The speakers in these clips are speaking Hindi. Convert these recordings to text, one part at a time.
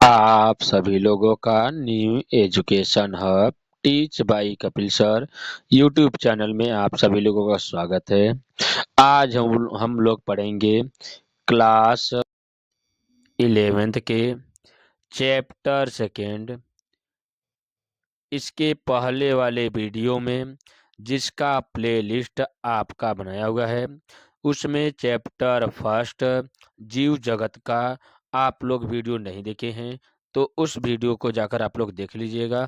आप सभी लोगों का new education hub teach by Kapil sir YouTube channel में आप सभी लोगों का स्वागत है। आज हम लोग पढ़ेंगे क्लास 11th के चैप्टर सेकेंड। इसके पहले वाले वीडियो में जिसका प्लेलिस्ट आपका बनाया हुआ है उसमें चैप्टर फर्स्ट जीव जगत का आप लोग वीडियो नहीं देखे हैं तो उस वीडियो को जाकर आप लोग देख लीजिएगा,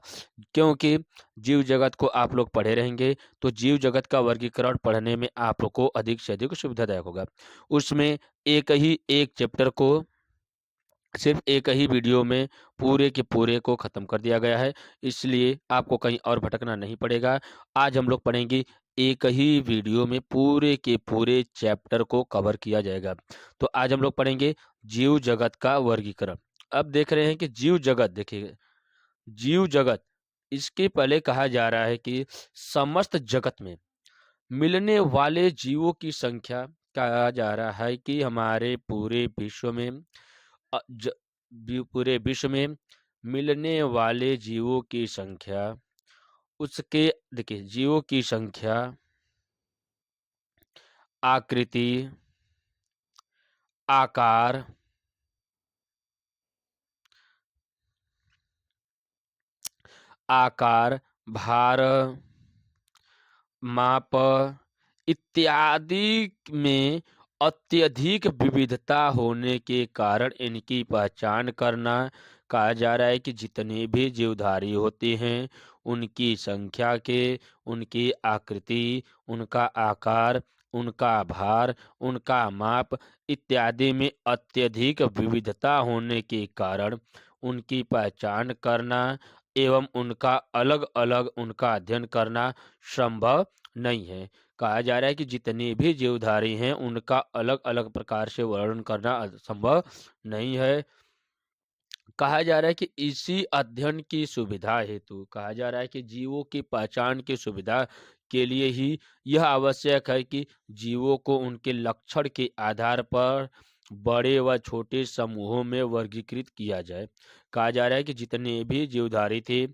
क्योंकि जीव जगत को आप लोग पढ़े रहेंगे तो जीव जगत का वर्गीकरण पढ़ने में आपको अधिक से अधिक सुविधादायक होगा। उसमें एक चैप्टर को सिर्फ एक ही वीडियो में पूरे के पूरे को ख़त्म कर दिया गया है, इसलिए आपको कहीं और भटकना नहीं पड़ेगा। आज हम लोग पढ़ेंगे एक ही वीडियो में पूरे के पूरे चैप्टर को कवर किया जाएगा। तो आज हम लोग पढ़ेंगे जीव जगत का वर्गीकरण। अब देख रहे हैं कि जीव जगत, देखिए जीव जगत, इसके पहले कहा जा रहा है कि समस्त जगत में मिलने वाले जीवों की संख्या, कहा जा रहा है कि हमारे पूरे विश्व में अ, ज पूरे विश्व में मिलने वाले जीवों की संख्या, उसके देखिए जीवों की संख्या, आकृति, आकार, आकार, भार, माप इत्यादि में अत्यधिक विविधता होने के कारण इनकी पहचान करना, कहा जा रहा है कि जितने भी जीवधारी होते हैं उनकी संख्या के, उनकी आकृति, उनका आकार, उनका भार, उनका माप इत्यादि में अत्यधिक विविधता होने के कारण उनकी पहचान करना एवं उनका अलग अलग उनका अध्ययन करना संभव नहीं है। कहा जा रहा है कि जितने भी जीवधारी हैं उनका अलग अलग प्रकार से वर्णन करना संभव नहीं है। कहा जा रहा है कि इसी अध्ययन की सुविधा हेतु, कहा जा रहा है कि जीवों की पहचान की सुविधा के लिए ही यह आवश्यक है कि जीवों को उनके लक्षण के आधार पर बड़े व छोटे समूहों में वर्गीकृत किया जाए। कहा जा रहा है कि जितने भी जीवधारी थे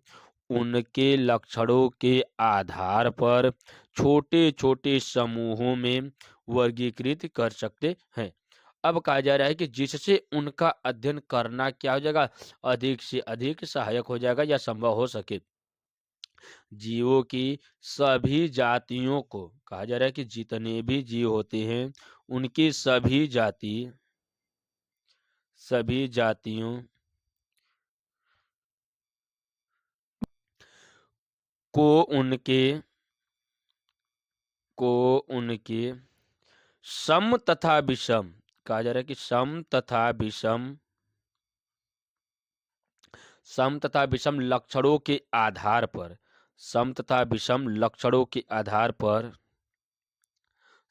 उनके लक्षणों के आधार पर छोटे छोटे समूहों में वर्गीकृत कर सकते हैं। अब कहा जा रहा है कि जिससे उनका अध्ययन करना क्या हो जाएगा, अधिक से अधिक सहायक हो जाएगा या संभव हो सके। जीवों की सभी जातियों को, कहा जा रहा है कि जितने भी जीव होते हैं उनकी सभी जातियों को उनके उनके सम तथा विषम, कहा जा रहा है कि सम तथा विषम लक्षणों के आधार पर, सम तथा विषम लक्षणों के आधार पर,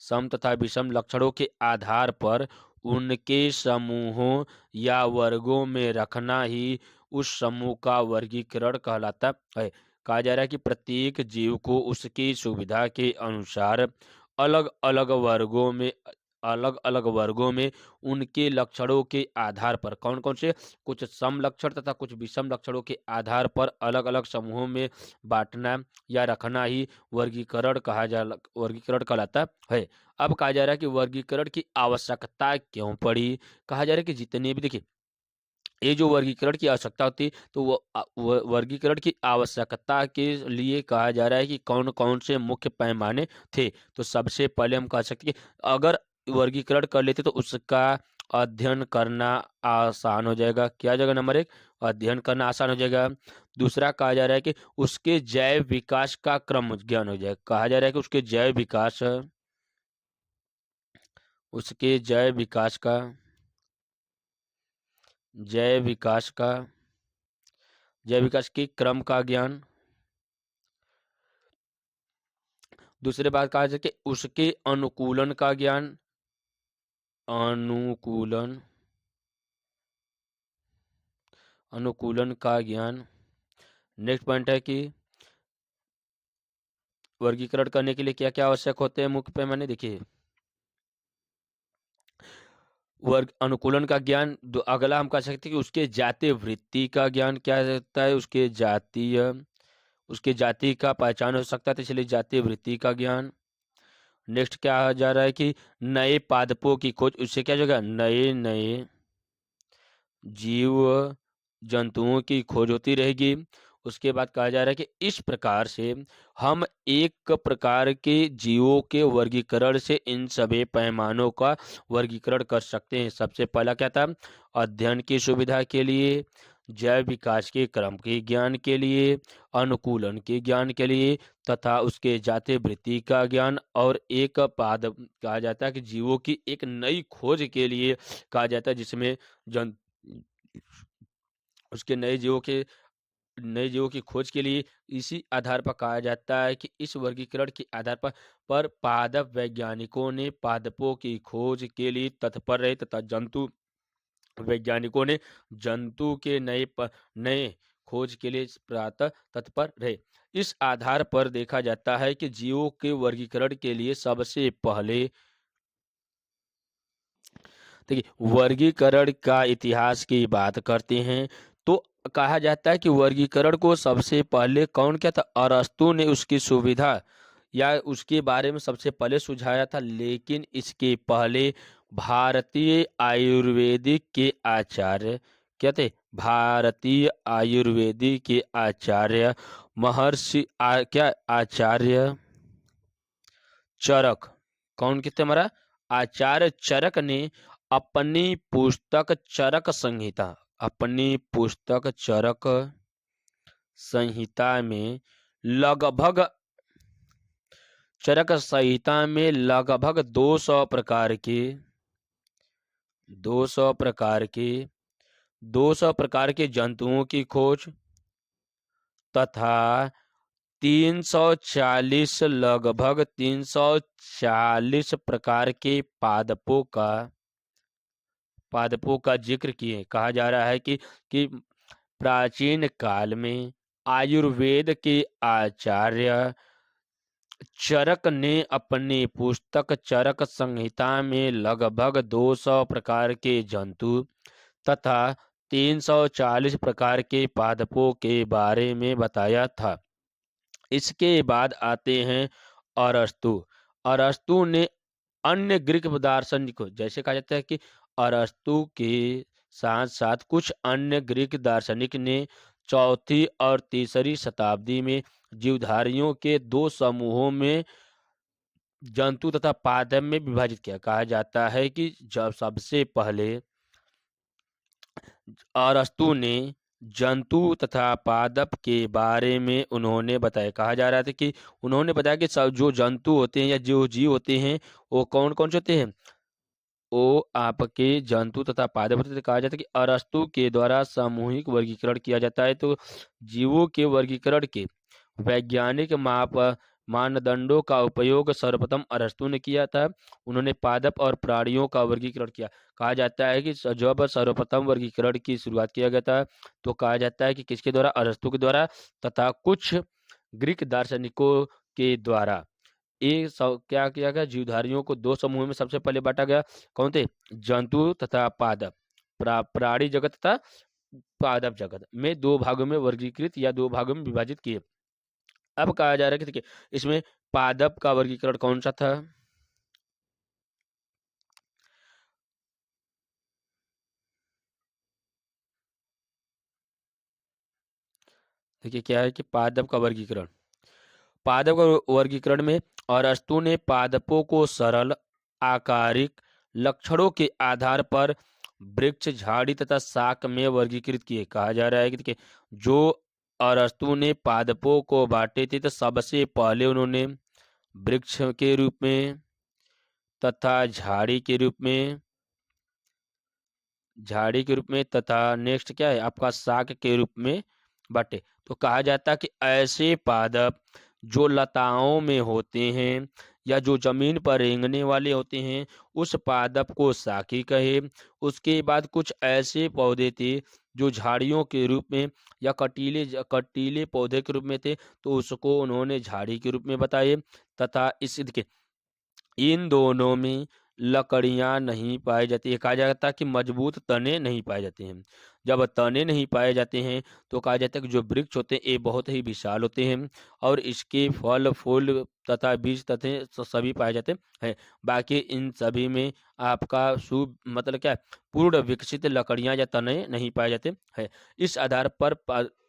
सम तथा विषम लक्षणों के आधार पर उनके समूहों या वर्गों में रखना ही उस समूह का वर्गीकरण कहलाता है। कहा जा रहा है कि प्रत्येक जीव को उसकी सुविधा के अनुसार अलग अलग अलग वर्गों में उनके लक्षणों के आधार पर, कौन कौन से, कुछ सम लक्षण तथा कुछ विषम लक्षणों के आधार पर अलग अलग समूहों में बांटना या रखना ही वर्गीकरण कहलाता है। अब कहा जा रहा है कि वर्गीकरण की आवश्यकता क्यों पड़ी। कहा जा रहा है कि जितने भी, देखिए ये जो वर्गीकरण की आवश्यकता होती है तो वो वर्गीकरण की आवश्यकता के लिए कहा जा रहा है कि कौन कौन से मुख्य पैमाने थे। तो सबसे पहले हम कह सकते हैं कि अगर वर्गीकरण कर लेते तो उसका अध्ययन करना आसान हो जाएगा। क्या हो जाएगा, नंबर एक, अध्ययन करना आसान हो जाएगा। दूसरा कहा जा रहा है कि उसके जैव विकास का क्रम ज्ञान हो जाएगा। कहा जा रहा है कि उसके जैव विकास का जैव विकास के क्रम का ज्ञान। दूसरी बात कहा जाए कि उसके अनुकूलन अनुकूलन का ज्ञान। नेक्स्ट पॉइंट है कि वर्गीकरण करने के लिए क्या क्या आवश्यक होते हैं मुख्य पैमाने। देखिए वर्ग अनुकूलन का ज्ञान। अगला हम कह सकते हैं कि उसके जातीय वृत्ति का ज्ञान क्या रहता है, उसके जाति का पहचान हो सकता है, तो इसलिए जातीय वृत्ति का ज्ञान। नेक्स्ट क्या आ जा रहा है कि नए पादपों की खोज, उससे क्या होगा, नए नए जीव जंतुओं की खोज होती रहेगी। उसके बाद कहा जा रहा है कि इस प्रकार से हम एक प्रकार के जीवों के वर्गीकरण से इन सभी पैमानों का वर्गीकरण कर सकते हैं। सबसे पहला क्या था, अध्ययन की सुविधा के लिए, जैव विकास के क्रम के ज्ञान के लिए, अनुकूलन के ज्ञान के लिए, तथा उसके जातीय वृत्ति का ज्ञान, और एक पाद कहा जाता है कि जीवों की एक नई खोज के लिए कहा जाता है, जिसमें जन उसके नए जीवों की खोज के लिए इसी आधार पर कहा जाता है कि इस वर्गीकरण के आधार पर पादप वैज्ञानिकों ने पादपों की खोज के लिए तत्पर रहे, तथा जंतु वैज्ञानिकों ने जंतु के नए खोज के लिए प्रातः तत्पर रहे। इस आधार पर देखा जाता है कि जीवों के वर्गीकरण के लिए सबसे पहले, देखिए, वर्गीकरण का इतिहास की बात करते हैं तो कहा जाता है कि वर्गीकरण को सबसे पहले कौन किया था, अरस्तु ने उसकी सुविधा या उसके बारे में सबसे पहले सुझाया था। लेकिन इसके पहले भारतीय आयुर्वेदिक के आचार्य क्या थे, भारतीय आयुर्वेदिक के आचार्य महर्षि क्या आचार्य चरक, कौन कितने हमारा, आचार्य चरक ने अपनी पुस्तक चरक संहिता में लगभग चरक संहिता में लगभग 200 प्रकार के जंतुओं की खोज तथा 340 प्रकार के पादपों का जिक्र किए। कहा जा रहा है कि प्राचीन काल में आयुर्वेद के आचार्य चरक ने अपनी पुस्तक चरक संहिता में लगभग 200 प्रकार के जंतु तथा 340 प्रकार के पादपों के बारे में बताया था। इसके बाद आते हैं अरस्तु। अरस्तु ने अन्य ग्रीक दार्शनिकों, जैसे कहा जाता है कि अरस्तु के साथ साथ कुछ अन्य ग्रीक दार्शनिक ने चौथी और तीसरी शताब्दी में जीवधारियों के दो समूहों में जंतु तथा पादप में विभाजित किया। कहा जाता है कि जब सबसे पहले अरस्तु ने जंतु तथा पादप के बारे में उन्होंने बताया। कहा जा रहा था कि उन्होंने बताया कि सब जो जंतु होते हैं या जो जीव होते हैं वो कौन कौन से होते हैं, वो आपके जंतु तथा पादप होते हैं। कहा जाता है कि अरस्तु के द्वारा सामूहिक वर्गीकरण किया जाता है। तो जीवों के वर्गीकरण के वैज्ञानिक मानदंडों का उपयोग सर्वप्रथम अरस्तु ने किया था। उन्होंने पादप और प्राणियों का वर्गीकरण किया। कहा जाता है कि जब सर्वप्रथम वर्गीकरण की शुरुआत किया गया था तो कहा जाता है कि किसके द्वारा, अरस्तु के द्वारा तथा कुछ ग्रीक दार्शनिकों के द्वारा। ये सब क्या किया गया, जीवधारियों को दो समूह में सबसे पहले बांटा गया। कौन थे, जंतु तथा पादप। प्राणी जगत तथा पादप जगत में दो भागों में वर्गीकृत या दो भागों में विभाजित किए। अब कहा जा रहा है कि देखिए इसमें पादप का वर्गीकरण कौन सा था, देखिए क्या है कि पादप का वर्गीकरण में अरस्तु ने पादपों को सरल आकारिक लक्षणों के आधार पर वृक्ष, झाड़ी तथा शाक में वर्गीकृत किए। कहा जा रहा है कि देखिए जो अरस्तु ने पादपों को बांटे थे तो सबसे पहले उन्होंने वृक्ष के रूप में तथा झाड़ी के रूप में तथा नेक्स्ट क्या है आपका शाक के रूप में बांटे। तो कहा जाता है कि ऐसे पादप जो लताओं में होते हैं या जो जमीन पर रेंगने वाले होते हैं उस पादप को शाकी कहे। उसके बाद कुछ ऐसे पौधे थे जो झाड़ियों के रूप में या कटीले पौधे के रूप में थे तो उसको उन्होंने झाड़ी के रूप में बताए। तथा इन दोनों में लकड़ियां नहीं पाई जाती है। कहा जाता है कि मजबूत तने नहीं पाए जाते हैं। जब तने नहीं पाए जाते हैं तो कहा जाता है कि जो वृक्ष होते हैं ये बहुत ही विशाल होते हैं और इसके फल फूल तथा बीज तथा सभी पाए जाते हैं। बाकी इन सभी में आपका मतलब क्या पूर्ण विकसित लकड़ियां या तने नहीं पाए जाते हैं। इस आधार पर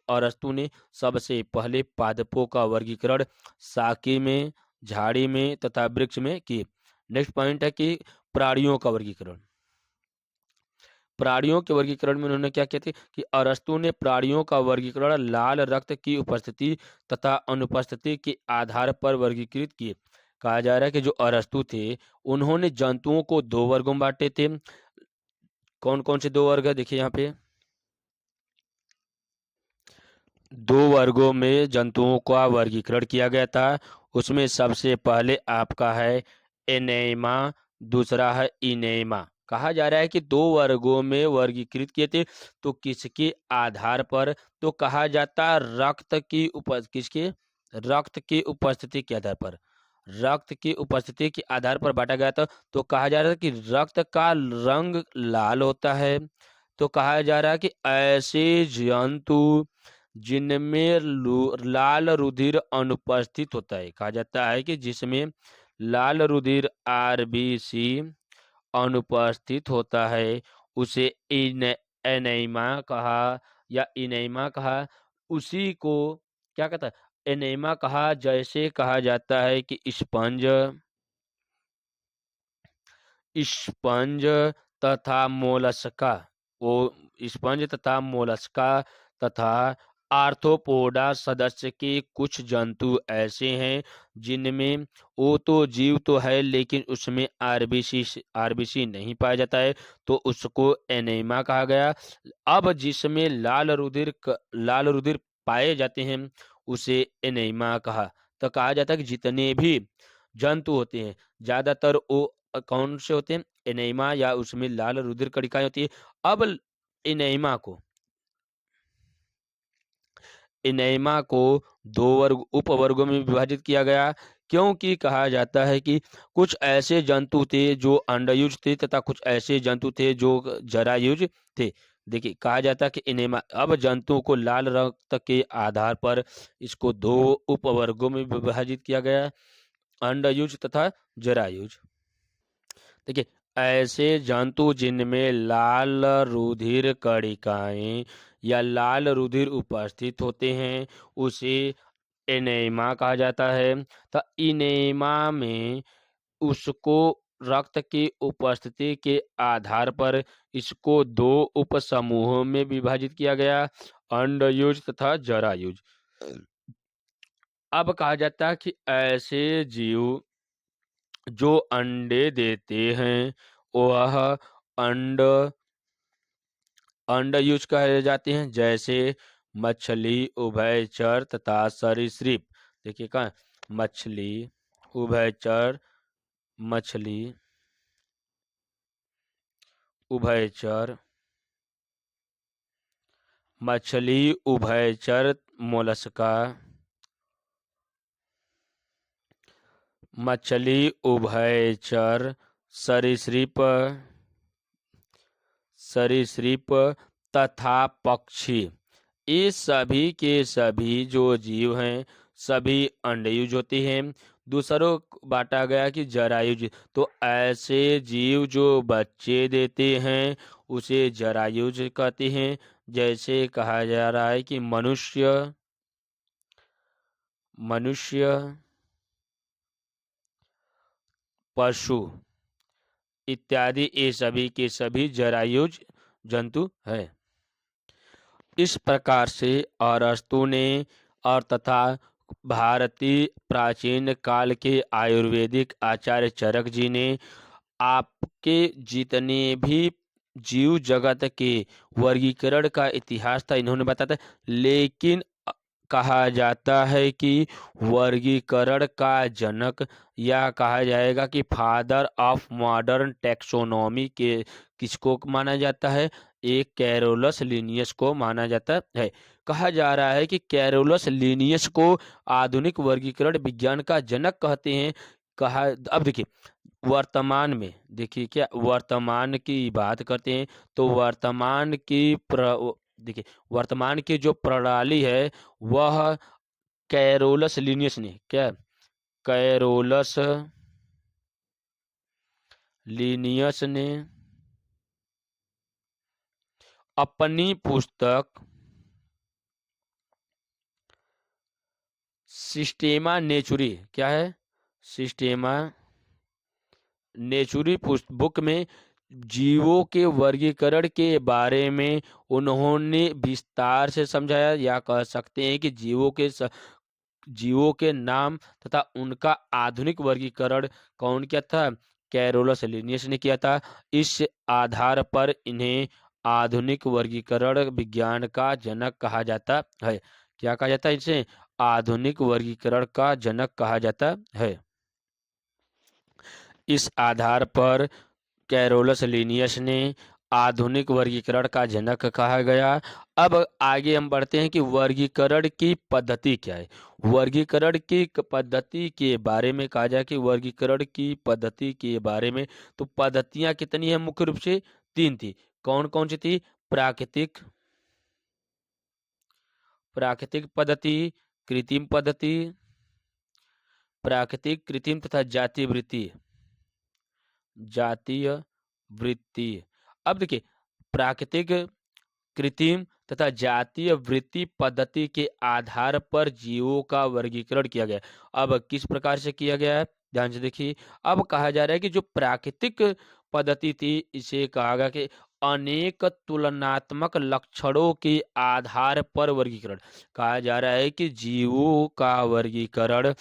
अरस्तु ने सबसे पहले पादपों का वर्गीकरण शाखी में, झाड़ी में तथा वृक्ष में किए। नेक्स्ट पॉइंट है कि प्राणियों का वर्गीकरण। प्राणियों के वर्गीकरण में उन्होंने क्या किया थे कि अरस्तु ने प्राणियों का वर्गीकरण लाल रक्त की उपस्थिति तथा अनुपस्थिति के आधार पर वर्गीकृत किए। कहा जा रहा है कि जो अरस्तु थे उन्होंने जंतुओं को दो वर्गों में बांटे थे। कौन कौन से दो वर्ग है देखिए यहाँ पे, दो वर्गों में जंतुओं का वर्गीकरण किया गया था। उसमें सबसे पहले आपका है एनेमा, दूसरा है इनेमा। कहा जा रहा है कि दो वर्गों में वर्गीकृत किए थे। तो किसके आधार पर, तो कहा जाता किसके, रक्त की उपस्थिति के आधार पर, रक्त की उपस्थिति के आधार पर बांटा गया था। तो कहा जा रहा है कि रक्त का रंग लाल होता है। तो कहा जा रहा है कि ऐसे जंतु जिनमें लाल रुधिर अनुपस्थित होता है, कहा जाता है कि जिसमें लाल रुधिर आरबीसी अनुपस्थित होता है उसे एनेमा कहा या इनेमा कहा। उसी को क्या कहता है, एनेमा कहा। जैसे कहा जाता है कि स्पंज स्पंज तथा मोलस्का, वो स्पंज तथा मोलस्का तथा आर्थ्रोपोडा सदस्य के कुछ जंतु ऐसे हैं जिनमें वो तो जीव तो है लेकिन उसमें आरबीसी नहीं पाया जाता है, तो उसको एनीमा कहा गया। अब जिसमें लाल रुधिर पाए जाते हैं उसे एनीमा कहा। तो कहा जाता है कि जितने भी जंतु होते हैं ज्यादातर वो कौन से होते हैं, एनीमा या उसमें लाल रुधिर कणिकाएं होती है। अब एनीमा को एनीमा को दो वर्ग उपवर्गों में विभाजित किया गया, क्योंकि कहा जाता है कि कुछ ऐसे जंतु थे जो अंडयुज थे तथा कुछ ऐसे जंतु थे जो जरायुज थे। देखिए कहा जाता है कि एनीमा, अब जंतुओं को लाल रक्त के आधार पर इसको दो उपवर्गों में विभाजित किया गया, अंडयुज तथा जरायुज। देखिए ऐसे जंतु जिनमें लाल रुधिर कणिकाएं या लाल रुधिर उपस्थित होते हैं उसे एनीमा कहा जाता है। तो इनेमा में उसको रक्त की उपस्थिति के आधार पर इसको दो उप समूहों में विभाजित किया गया, अंडयुज तथा जरायुज। अब कहा जाता है कि ऐसे जीव जो अंडे देते हैं वह अंड अंडयुज कहे जाते हैं, जैसे मछली, उभयचर तथा सरीसृप। देखिए कहाँ मछली, उभयचर, मछली, उभयचर, मछली, उभयचर, मोलस्का, मछली, उभयचर, सरीसृप, सरीसृप तथा पक्षी, ये सभी के सभी जो जीव हैं सभी अंडयुज होते हैं। दूसरों को बांटा गया कि जरायुज। तो ऐसे जीव जो बच्चे देते हैं उसे जरायुज कहते हैं। जैसे कहा जा रहा है कि मनुष्य, पशु इत्यादि ये सभी के सभी जरायुज जंतु है। इस प्रकार से अरस्तु ने और तथा भारतीय प्राचीन काल के आयुर्वेदिक आचार्य चरक जी ने आपके जितने भी जीव जगत के वर्गीकरण का इतिहास था इन्होंने बताया था। लेकिन कहा जाता है कि वर्गीकरण का जनक या कहा जाएगा कि फादर ऑफ मॉडर्न टैक्सोनॉमी के किसको माना जाता है, एक कैरोलस लिनियस को माना जाता है। कहा जा रहा है कि कैरोलस लिनियस को आधुनिक वर्गीकरण विज्ञान का जनक कहते हैं। कहा। अब देखिए वर्तमान में, देखिए क्या वर्तमान की बात करते हैं तो देखिए वर्तमान की जो प्रणाली है वह कैरोलस लीनियस ने, क्या कैरोलस लीनियस ने अपनी पुस्तक सिस्टेमा नेचुरी, क्या है सिस्टेमा नेचुरी बुक में जीवों के वर्गीकरण के बारे में उन्होंने विस्तार से समझाया, या कह सकते हैं कि जीवों के नाम तथा उनका आधुनिक वर्गीकरण कौन किया था, कैरोलस लिनियस ने किया था। इस आधार पर इन्हें आधुनिक वर्गीकरण विज्ञान का जनक कहा जाता है। क्या कहा जाता है इसे, आधुनिक वर्गीकरण का जनक कहा जाता है। इस आधार पर कैरोलस लिनियस ने आधुनिक वर्गीकरण का जनक कहा गया। अब आगे हम बढ़ते हैं कि वर्गीकरण की पद्धति क्या है। वर्गीकरण की पद्धति के बारे में कहा जाए कि वर्गीकरण की पद्धति के बारे में, तो पद्धतियां कितनी है, मुख्य रूप से 3 थी। कौन कौन सी थी, प्राकृतिक प्राकृतिक पद्धति, कृत्रिम पद्धति, प्राकृतिक, कृत्रिम तथा जातीय वृत्ति। अब देखिए प्राकृतिक, कृत्रिम तथा जातीय वृत्ति पद्धति के आधार पर जीवों का वर्गीकरण किया गया। अब किस प्रकार से किया गया है, ध्यान से देखिए। अब कहा जा रहा है कि जो प्राकृतिक पद्धति थी इसे कहा गया कि अनेक तुलनात्मक लक्षणों के आधार पर वर्गीकरण। कहा जा रहा है कि जीवों का वर्गीकरण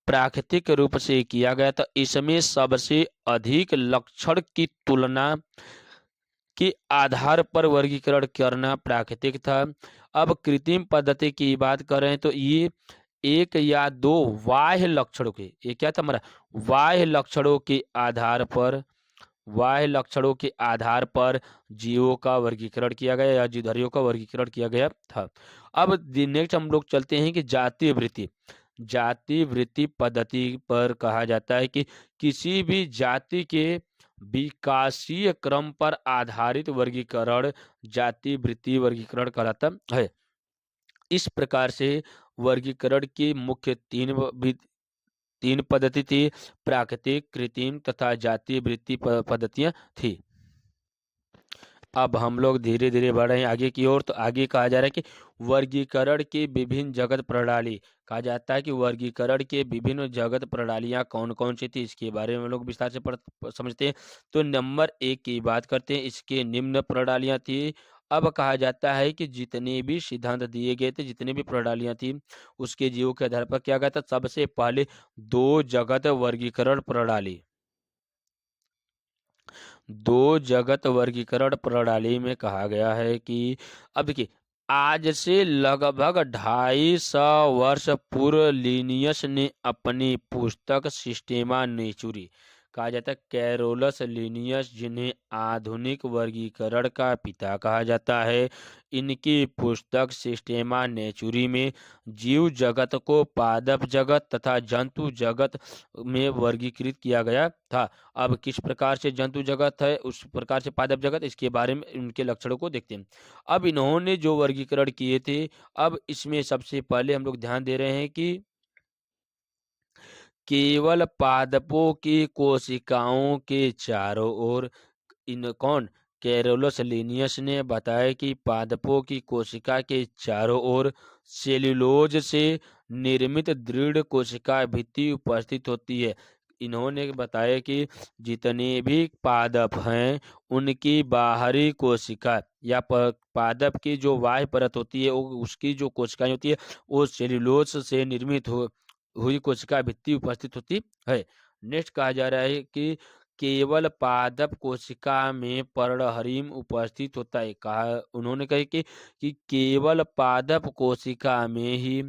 प्राकृतिक रूप से किया गया था। इसमें सबसे अधिक लक्षण की तुलना के आधार पर वर्गीकरण करना प्राकृतिक था। अब कृत्रिम पद्धति की बात करें तो ये एक या दो बाह्य लक्षणों के, ये क्या था हमारा, बाह्य लक्षणों के आधार पर जीवों का वर्गीकरण किया गया या जीवधारियों का वर्गीकरण किया गया था। अब नेक्स्ट हम लोग चलते हैं कि जातीय वृत्ति पद्धति पर कहा जाता है कि किसी भी जाति के विकासीय क्रम पर आधारित वर्गीकरण जातीय वृत्ति वर्गीकरण कहलाता है। इस प्रकार से वर्गीकरण की मुख्य तीन पद्धति थी, प्राकृतिक, कृत्रिम तथा जातीय वृत्ति पद्धतियां थी। अब हम लोग धीरे धीरे बढ़ रहे हैं आगे की ओर। तो आगे कहा जा रहा है कि वर्गीकरण की विभिन्न जगत प्रणाली, कहा जाता है कि वर्गीकरण के विभिन्न जगत प्रणालियां कौन कौन सी थी, इसके बारे में हम लोग विस्तार से समझते हैं। तो नंबर 1 की बात करते हैं, इसके निम्न प्रणालियां थी। अब कहा जाता है कि जितने भी सिद्धांत दिए गए थे, जितने भी प्रणालियां थी, उसके जीवों के आधार पर किया गया था। सबसे पहले दो जगत वर्गीकरण प्रणाली में कहा गया है कि, अब देखिए आज से लगभग 250 वर्ष पूर्व लिनियस ने अपनी पुस्तक सिस्टेमा नेचुरी, कहा जाता है कैरोलस लिनियस, जिन्हें आधुनिक वर्गीकरण का पिता कहा जाता है, इनकी पुस्तक सिस्टेमा नेचुरी में जीव जगत को पादप जगत तथा जंतु जगत में वर्गीकृत किया गया था। अब किस प्रकार से जंतु जगत है, उस प्रकार से पादप जगत, इसके बारे में उनके लक्षणों को देखते हैं। अब इन्होंने जो वर्गीकरण किए थे, अब इसमें सबसे पहले हम लोग ध्यान दे रहे हैं कि केवल पादपों की कोशिकाओं के चारों ओर, इन कौन, कैरोलस लिनियस ने बताया कि पादपों की कोशिका के चारों ओर सेल्यूलोज से निर्मित दृढ़ कोशिका भित्ति उपस्थित होती है। इन्होंने बताया कि जितने भी पादप हैं उनकी बाहरी कोशिका या पादप की जो बाह्य परत होती है, उसकी जो कोशिकाएं होती है वो सेल्यूलोज से निर्मित हुई कोशिका भित्ति उपस्थित होती है। नेक्स्ट कहा जा रहा है कि केवल पादप कोशिका में पर्णहरिम उपस्थित होता है। कहा उन्होंने कहा कि केवल पादप कोशिका में ही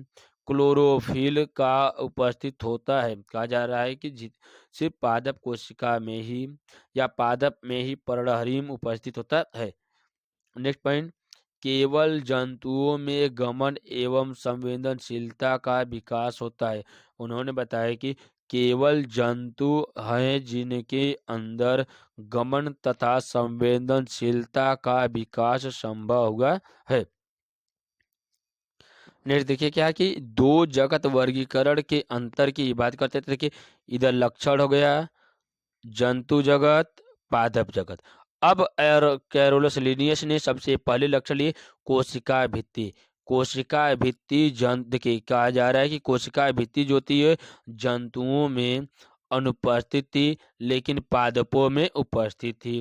क्लोरोफिल का उपस्थित होता है। कहा जा रहा है कि सिर्फ पादप कोशिका में ही या पादप में ही पर्णहरिम उपस्थित होता है। नेक्स्ट पॉइंट, केवल जंतुओं में गमन एवं संवेदनशीलता का विकास होता है। उन्होंने बताया कि केवल जंतु हैं जिनके अंदर गमन तथा संवेदनशीलता का विकास संभव हुआ है। नेक्स्ट देखिए क्या है कि दो जगत वर्गीकरण के अंतर की बात करते थे। देखिए इधर लक्षण हो गया जंतु जगत, पादप जगत। अब कैरोलस लिनियस ने सबसे पहले लक्षण लिए कोशिका भित्ति। कोशिका भित्ति देखिए कहा जा रहा है कि कोशिका भित्ति जो होती है जंतुओं में अनुपस्थित थी लेकिन पादपों में उपस्थित थी।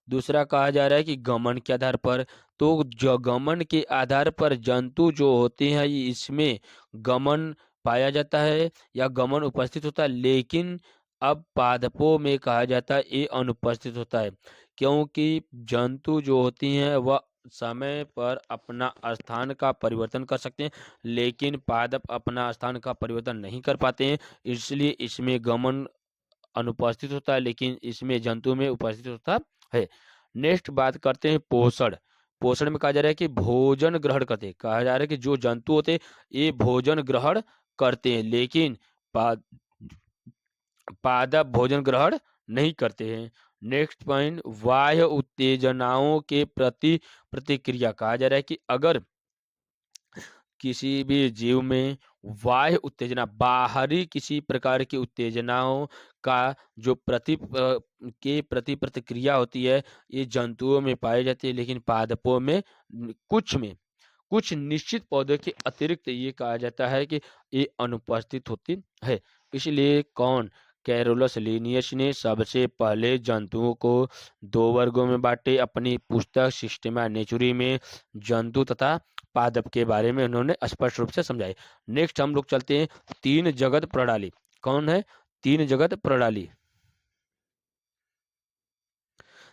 दूसरा कहा जा रहा है कि गमन के आधार पर, तो जो गमन के आधार पर जंतु जो होते हैं इसमें गमन पाया जाता है या गमन उपस्थित होता है, लेकिन अब पादपों में कहा जाता है ये अनुपस्थित होता है, क्योंकि जंतु जो होती हैं वह समय पर अपना स्थान का परिवर्तन कर सकते हैं लेकिन पादप अपना स्थान का परिवर्तन नहीं कर पाते हैं, इसलिए इसमें गमन अनुपस्थित होता है लेकिन इसमें जंतु में उपस्थित होता है। नेक्स्ट बात करते हैं पोषण। पोषण में कहा जा रहा है कि भोजन ग्रहण करते हैं। कहा जा रहा है कि जो जंतु होते हैं ये भोजन ग्रहण करते हैं लेकिन पादप भोजन ग्रहण नहीं करते हैं। नेक्स्ट पॉइंट बाह्य उत्तेजनाओं के प्रति प्रतिक्रिया। कहा जा रहा है कि अगर किसी भी जीव में बाह्य उत्तेजना, बाहरी किसी प्रकार की उत्तेजनाओं का जो के प्रति प्रतिक्रिया होती है ये जंतुओं में पाई जाती है लेकिन पादपों में कुछ निश्चित पौधों के अतिरिक्त ये कहा जाता है कि ये अनुपस्थित होती है। इसलिए कौन कैरोलस लिनियस ने सबसे पहले जंतुओं को दो वर्गों में बांटे। अपनी पुस्तक सिस्टेमा नेचुरी में जंतु तथा पादप के बारे में उन्होंने स्पष्ट रूप से समझाए। नेक्स्ट हम लोग चलते हैं तीन जगत प्रणाली। कौन है तीन जगत प्रणाली?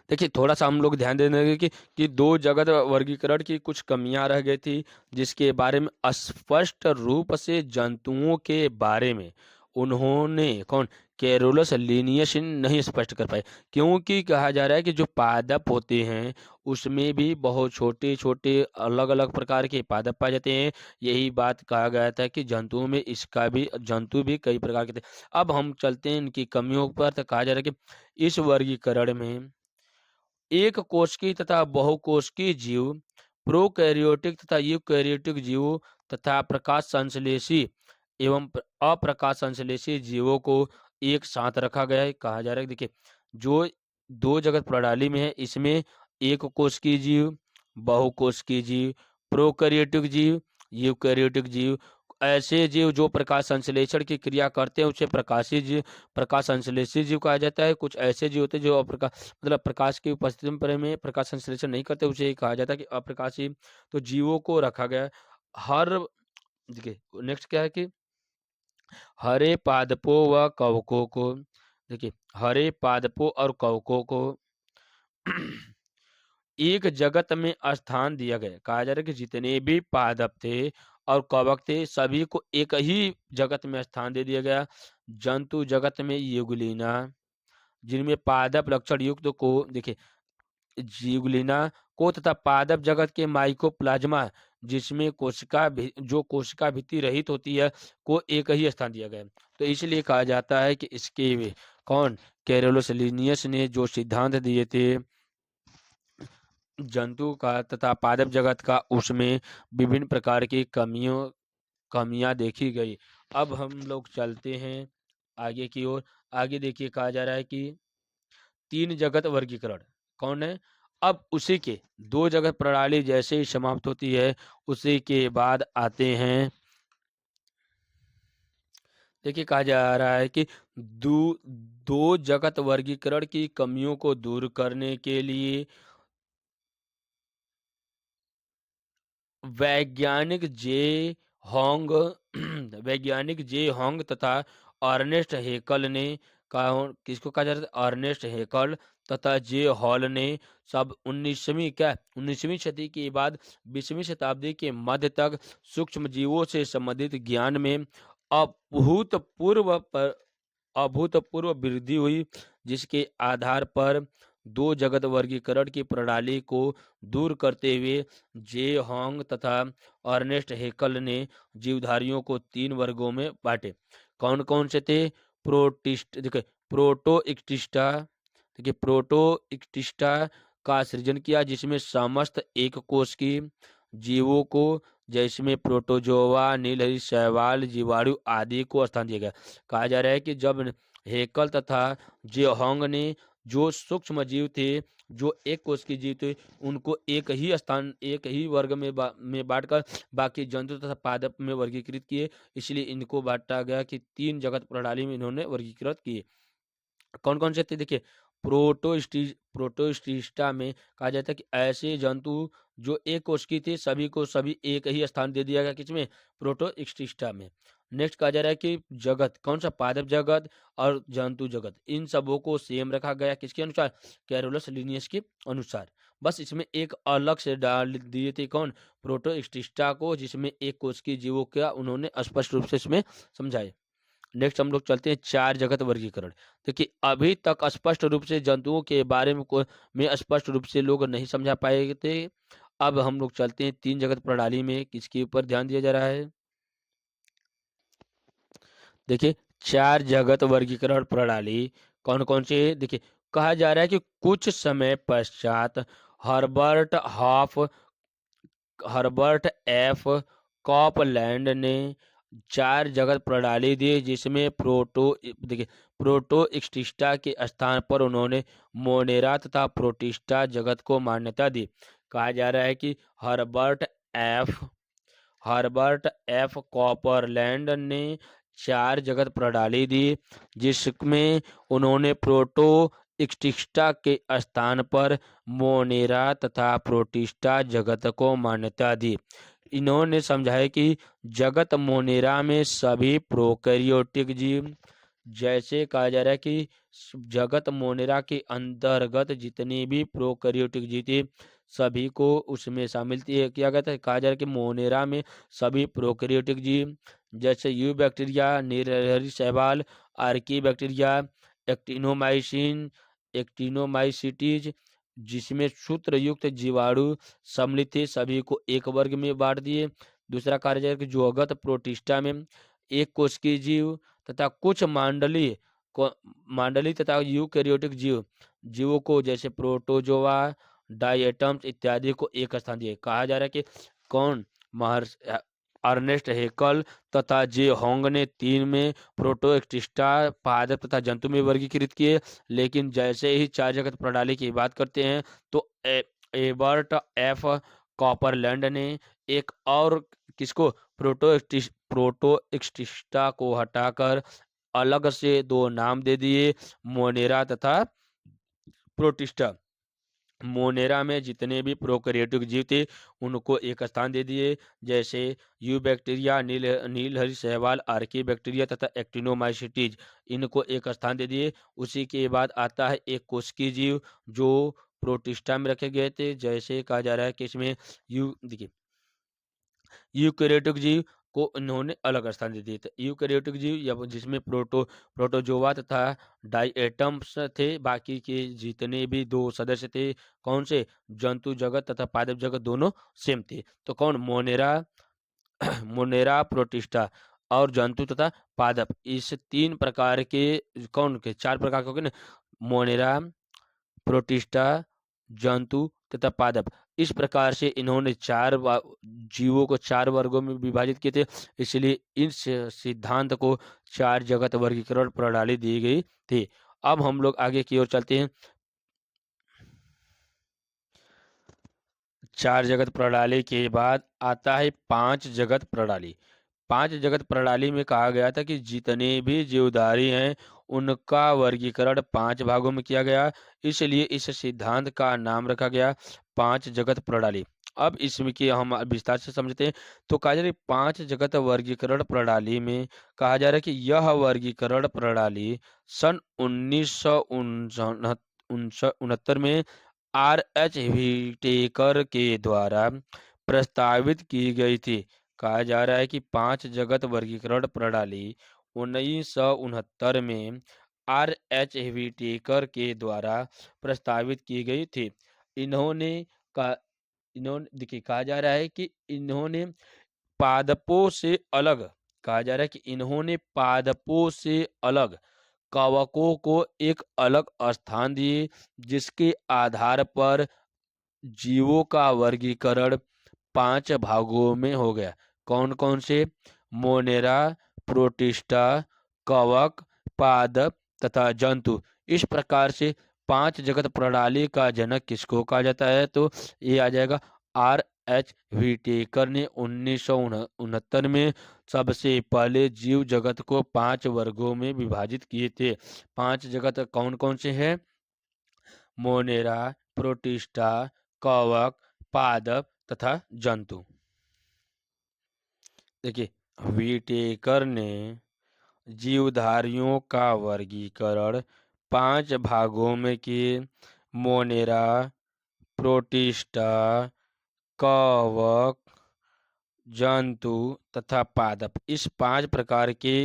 देखिए थोड़ा सा हम लोग ध्यान देंगे कि दो जगत वर्गीकरण की कुछ कमियां रह गई थी जिसके बारे में स्पष्ट रूप से जंतुओं के बारे में उन्होंने कौन कैरोलस लिनियस नहीं स्पष्ट कर पाए, क्योंकि कहा जा रहा है कि जो पादप होते हैं उसमें भी बहुत छोटे छोटे अलग अलग प्रकार के पादप पाए जाते हैं। यही बात कहा गया था कि जंतुओं में इसका भी जंतु भी कई प्रकार के थे। अब हम चलते हैं इनकी कमियों पर। तो कहा जा रहा है कि इस वर्गीकरण में एक कोशिकीय तथा बहुकोशिकीय जीव, प्रोकैरियोटिक तथा यूकैरियोटिक जीवों तथा प्रकाश संश्लेषी एवं अप्रकाश संश्लेषी जीवों को एक साथ रखा गया है। कहा जा रहा है देखिए जो दो जगत प्रणाली में है इसमें एक कोशिकीय जीव, बहुकोशिकीय जीव, प्रोकैरियोटिक जीव, यूकैरियोटिक जीव, ऐसे जीव जो प्रकाश संश्लेषण की क्रिया करते हैं उसे प्रकाशी जीव, प्रकाश संश्लेषी जीव कहा जाता है। कुछ ऐसे जीव होते हैं जो अप्रकाश मतलब प्रकाश की उपस्थिति में प्रकाश संश्लेषण नहीं करते, उसे कहा जाता है कि अप्रकाशी। तो जीवों को रखा गया है। हर देखिए नेक्स्ट क्या है कि हरे पादपों व कवकों को, देखिए हरे पादपों और कवकों को एक जगत में स्थान दिया गया। कहा जा रहा है कि जितने भी पादप थे और कवक थे सभी को एक ही जगत में स्थान दे दिया गया। जंतु जगत में युगलीना जिनमें पादप लक्षण युक्त को देखिए जिगुलिना को तथा पादप जगत के माइकोप्लाज्मा जिसमें जो कोशिका भित्ति रहित होती है को एक ही स्थान दिया गया है। तो इसलिए कहा जाता है कि इसके कौन कैरोलस लिनियस ने जो सिद्धांत दिए थे जंतु का तथा पादप जगत का उसमें विभिन्न प्रकार की कमियां देखी गई। अब हम लोग चलते हैं आगे की ओर। आगे देखिए कहा जा रहा है कि तीन जगत वर्गीकरण कौन है। अब उसी के दो जगत प्रणाली जैसे ही समाप्त होती है उसी के बाद आते हैं देखिए कहा जा रहा है कि दो जगत वर्गीकरण की कमियों को दूर करने के लिए वैज्ञानिक जे होंग वैज्ञानिक जे होंग तथा अर्नेस्ट हेकल ने किसको कहा जाता है अर्नेस्ट हेकल तथा जे हॉल ने सब 19वीं सदी के बाद 20वीं शताब्दी के मध्य तक सूक्ष्म जीवों से संबंधित ज्ञान में अभूतपूर्व अभूतपूर्व वृद्धि हुई, जिसके आधार पर दो जगत वर्गीकरण की प्रणाली को दूर करते हुए जे होंग तथा अर्नेस्ट हेकल ने जीवधारियों को तीन वर्गों में बांटे। कौन कौन से थे? प्रोटिस्ट देखिए प्रोटोइक्टिस्टा देखिए प्रोटोइक्टिस्टा का सृजन किया, जिसमें समस्त एक कोश की जीवों को, जिसमें प्रोटोजोआ, नीलहरी शैवाल, जीवाणु आदि को स्थान दिया गया। कहा जा रहा है कि जब हेकल तथा जेहोंग ने जो सूक्ष्म जीव थे, जो एक कोश के जीव थे, उनको एक ही स्थान, एक ही वर्ग में बांटकर बाकी जंतु तथा पादप में वर्गीकृत किए। इसलिए इनको बांटा गया कि 3 जगत प्रणाली में इन्होंने वर्गीकृत किए। कौन कौन से थे देखिए, प्रोटोस्टिस्टा में कहा जाता है कि ऐसे जंतु जो एक कोश की थे, सभी को सभी एक ही स्थान दे दिया गया, किसमें, प्रोटोस्टिस्टा में। नेक्स्ट कहा जा रहा है कि जगत, कौन सा, पादप जगत और जंतु जगत, इन सबों को सेम रखा गया, किसके अनुसार, कैरोलस लिनियस के अनुसार। बस इसमें एक अलग से डाल दिए थे, कौन, प्रोटोस्टिस्टा को, जिसमें एक कोश की जीवों का उन्होंने स्पष्ट रूप से इसमें समझाए। नेक्स्ट हम लोग चलते हैं 4 जगत वर्गीकरण। देखिए अभी तक स्पष्ट रूप से जंतुओं के बारे में स्पष्ट रूप से लोग नहीं समझा पाए थे। अब हम लोग चलते हैं 3 जगत प्रणाली में, किसके ऊपर ध्यान दिया जा रहा है। देखिए 4 जगत वर्गीकरण प्रणाली कौन कौन से, देखिए कहा जा रहा है कि कुछ समय पश्चात हर्बर्ट एफ कॉपलैंड ने 4 जगत प्रणाली दी, जिसमें देखिए प्रोटोस्टिस्टा के स्थान पर उन्होंने मोनेरा तथा प्रोटिस्टा जगत को मान्यता दी। कहा जा रहा है कि एफ हर्बर्ट एफ कॉपरलैंड ने 4 जगत प्रणाली दी, जिसमें उन्होंने प्रोटोस्टिस्टा के स्थान पर मोनेरा तथा प्रोटिस्टा जगत को मान्यता दी। इन्होंने समझाया कि जगत मोनेरा में सभी प्रोकैरियोटिक जीव, जैसे कहा जा रहा है कि जगत मोनेरा के अंतर्गत जितने भी प्रोकैरियोटिक जीव थे, सभी को उसमें शामिल किया गया था। कहा जा रहा है कि मोनेरा में सभी प्रोकैरियोटिक जीव, जैसे यू बैक्टीरिया, नीलहरी शैवाल, आर्की बैक्टीरिया, एक्टिनोमाइसिन, एक्टिनोमाइसिटीज, जिसमें सूत्रयुक्त जीवाणु सम्मिलित थे, सभी को एक वर्ग में बांट दिए। दूसरा कार्य है कि जोगत प्रोटिस्टा में एक कोशिकीय जीव तथा कुछ मांडली तथा यूकैरियोटिक जीवों को, जैसे प्रोटोजोआ, डायटम्स इत्यादि को एक स्थान दिए। कहा जा रहा है कि कौन, महर्षि अर्नेस्ट हेकल तथा जे होंग ने 3 में प्रोटोस्टिस्टा, पादप तथा जंतु में वर्गीकृत किए। लेकिन जैसे ही 4 जगत प्रणाली की बात करते हैं, तो एबर्ट एफ कॉपरलैंड ने एक और, किसको, प्रोटोस्टिस्टा को हटाकर अलग से 2 नाम दे दिए, मोनेरा तथा प्रोटिस्टा। मोनेरा में जितने भी प्रोकैरियोटिक जीव थे, उनको एक स्थान दे दिए, जैसे यू बैक्टीरिया, नीलहरी शैवाल, आर्की बैक्टीरिया तथा एक्टिनोमाइसिटीज, इनको एक स्थान दे दिए। उसी के बाद आता है एक कोशिकीय जीव, जो प्रोटिस्टा में रखे गए थे, जैसे कहा जा रहा है कि इसमें देखिए यूकैरियोटिक जीव को इन्होंने अलग स्थान दे दिए थे। यूकैरियोटिक जीव या जिसमें प्रोटोजोआ तथा डायटम्स थे, बाकी के जितने भी 2 सदस्य थे, कौन से, जंतु जगत तथा पादप जगत दोनों सेम थे। तो कौन, मोनेरा मोनेरा, प्रोटिस्टा और जंतु तथा पादप, इस 3 प्रकार के, कौन के 4 प्रकार के हो गए ना, मोनेरा, प्रोटिस्टा, जंतु तथा पादप। इस प्रकार से इन्होंने जीवों को 4 वर्गों में विभाजित किए थे। इसलिए इस सिद्धांत को 4 जगत वर्गीकरण प्रणाली दी गई थी। अब हम लोग आगे की ओर चलते हैं। 4 जगत प्रणाली के बाद आता है 5 जगत प्रणाली। 5 जगत प्रणाली में कहा गया था कि जितने भी जीवधारी हैं, उनका वर्गीकरण 5 भागों में किया गया। इसलिए इस सिद्धांत का नाम रखा गया 5 जगत प्रणाली। अब इसमें की हम विस्तार से समझते हैं। तो कहा जा रहा है 5 जगत वर्गीकरण प्रणाली में कहा जा रहा है कि यह वर्गीकरण प्रणाली सन 1969 में R.H. व्हिटेकर के द्वारा प्रस्तावित की गई थी। कहा जा रहा है कि 5 जगत वर्गीकरण प्रणाली 1969 में R.H. व्हिटेकर के द्वारा प्रस्तावित की गई थी। इन्होंने का इन्होंने देखिए, कहा जा रहा है कि इन्होंने पादपों से अलग, कहा जा रहा है कि इन्होंने पादपों से अलग कवकों को एक अलग स्थान दिए, जिसके आधार पर जीवों का वर्गीकरण 5 भागों में हो गया। कौन कौन से? मोनेरा, प्रोटिस्टा, कवक, पादप तथा जंतु। इस प्रकार से 5 जगत प्रणाली का जनक किसको कहा जाता है? तो ये आ जाएगा R.H. व्हिटेकर ने 1969 में सबसे पहले जीव जगत को 5 वर्गों में विभाजित किए थे। 5 जगत कौन कौन से हैं? मोनेरा, प्रोटिस्टा, कवक, पादप तथा जंतु। देखिए, व्हिटेकर ने जीवधारियों का वर्गीकरण 5 भागों में किए। मोनेरा, प्रोटिस्टा, कवक, जंतु तथा पादप, इस 5 प्रकार के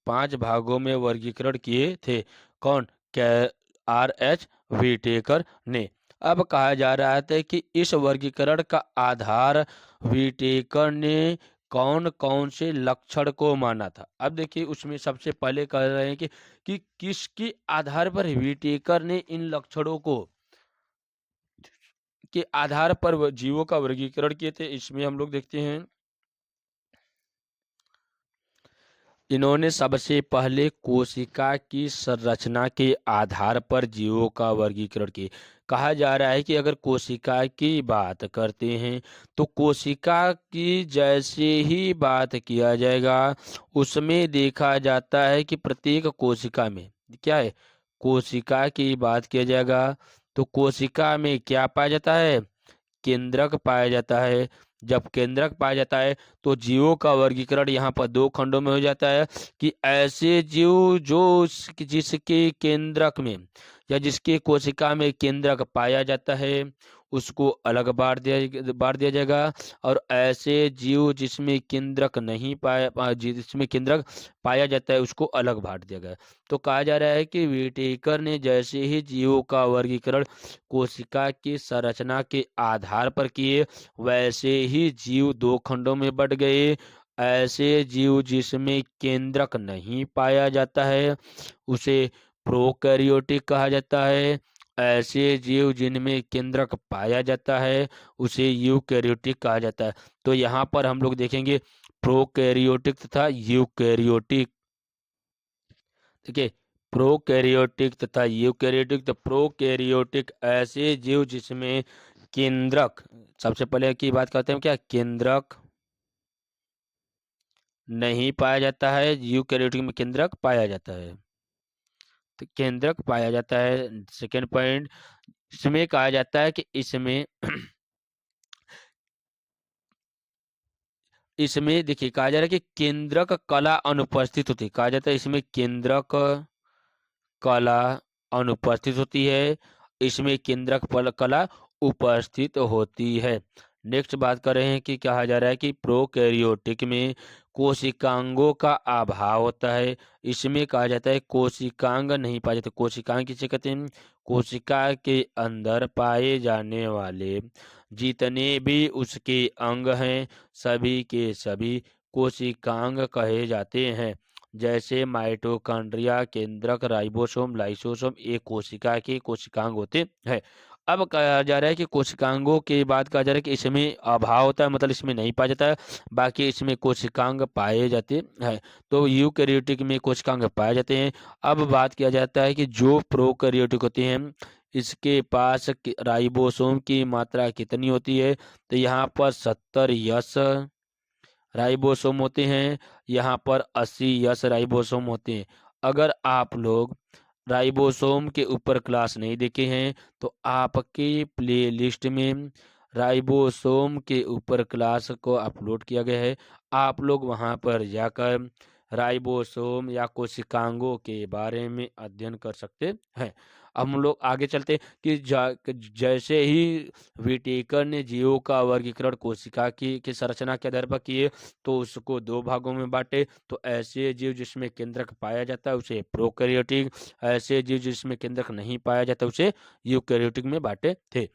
5 भागों में वर्गीकरण किए थे। कौन? R.H. व्हिटेकर ने। अब कहा जा रहा था कि इस वर्गीकरण का आधार व्हिटेकर ने कौन कौन से लक्षण को माना था। अब देखिए, उसमें सबसे पहले कह रहे हैं कि किसके आधार पर व्हिटेकर ने इन लक्षणों को के आधार पर जीवों का वर्गीकरण किए थे। इसमें हम लोग देखते हैं, इन्होंने सबसे पहले कोशिका की संरचना के आधार पर जीवों का वर्गीकरण किया। कहा जा रहा है कि अगर कोशिका की बात करते हैं तो कोशिका की जैसे ही बात किया जाएगा, उसमें देखा जाता है कि प्रत्येक कोशिका में क्या है? कोशिका की बात किया जाएगा तो कोशिका में क्या पाया जाता है? केंद्रक पाया जाता है। जब केंद्रक पाया जाता है तो जीवों का वर्गीकरण यहाँ पर 2 खंडों में हो जाता है कि ऐसे जीव जो जिसके केंद्रक में या जिसके कोशिका में केंद्रक पाया जाता है उसको अलग बांट दिया जाएगा, और ऐसे जीव जिसमें केंद्रक नहीं जिसमें केंद्रक पाया जाता है उसको अलग बांट दिया गया। तो कहा जा रहा है कि व्हिटेकर ने जैसे ही जीवों का वर्गीकरण कोशिका की संरचना के आधार पर किए, वैसे ही जीव 2 खंडों में बट गए। ऐसे जीव जिसमें केंद्रक नहीं पाया जाता है उसे प्रोकैरियोटिक कहा जाता है। ऐसे जीव जिनमें केंद्रक पाया जाता है उसे यूकैरियोटिक कहा जाता है। तो यहाँ पर हम लोग देखेंगे प्रोकैरियोटिक तथा यूकैरियोटिक। ठीक है, प्रोकैरियोटिक तथा यूकैरियोटिक। तो प्रोकैरियोटिक ऐसे जीव जिसमें केंद्रक, सबसे पहले की बात करते हैं, क्या केंद्रक नहीं पाया जाता है। यूकैरियोटिक में केंद्रक पाया जाता है, तो केंद्रक पाया जाता है। सेकेंड पॉइंट, इसमें कहा जाता है कि इसमें इसमें देखिए कहा जा रहा है कि केंद्रक कला अनुपस्थित होती है। कहा जाता है इसमें केंद्रक कला अनुपस्थित होती है, इसमें केंद्रक कला उपस्थित होती है। नेक्स्ट बात कर रहे हैं कि कहा जा रहा है कि प्रोकैरियोटिक में कोशिकांगों का अभाव होता है। इसमें कहा जाता है कोशिकांग नहीं पाए जाते। कोशिकांग किसे कहते हैं? कोशिका के अंदर पाए जाने वाले जितने भी उसके अंग हैं सभी के सभी कोशिकांग कहे जाते हैं। जैसे माइटोकॉन्ड्रिया, केंद्रक, राइबोसोम, लाइसोसोम, ये कोशिका के कोशिकांग होते हैं। अब कहा जा रहा है कि कोशिकांगों की बात कहा जा रहा है कि इसमें अभाव होता है, मतलब इसमें नहीं पाया जाता है, बाकी इसमें कोशिकांग पाए जाते हैं। तो यूकैरियोटिक में कोशिकांग पाए जाते हैं। अब बात किया जाता है कि जो प्रोकैरियोटिक होते हैं इसके पास राइबोसोम की मात्रा कितनी होती है? तो यहाँ पर 70 यस राइबोसोम होते हैं, यहाँ पर 80 यस राइबोसोम होते हैं। अगर आप लोग राइबोसोम के ऊपर क्लास नहीं देखे हैं तो आपके प्लेलिस्ट में राइबोसोम के ऊपर क्लास को अपलोड किया गया है। आप लोग वहां पर जाकर राइबोसोम या कोशिकांगों के बारे में अध्ययन कर सकते हैं। अब हम लोग आगे चलते हैं कि जैसे ही व्हिटेकर ने जीवों का वर्गीकरण कोशिका की संरचना के आधार पर किए तो उसको 2 भागों में बांटे। तो ऐसे जीव जिसमें केंद्रक पाया जाता है उसे प्रोकैरियोटिक, ऐसे जीव जिसमें केंद्रक नहीं पाया जाता उसे यूकैरियोटिक में बांटे थे।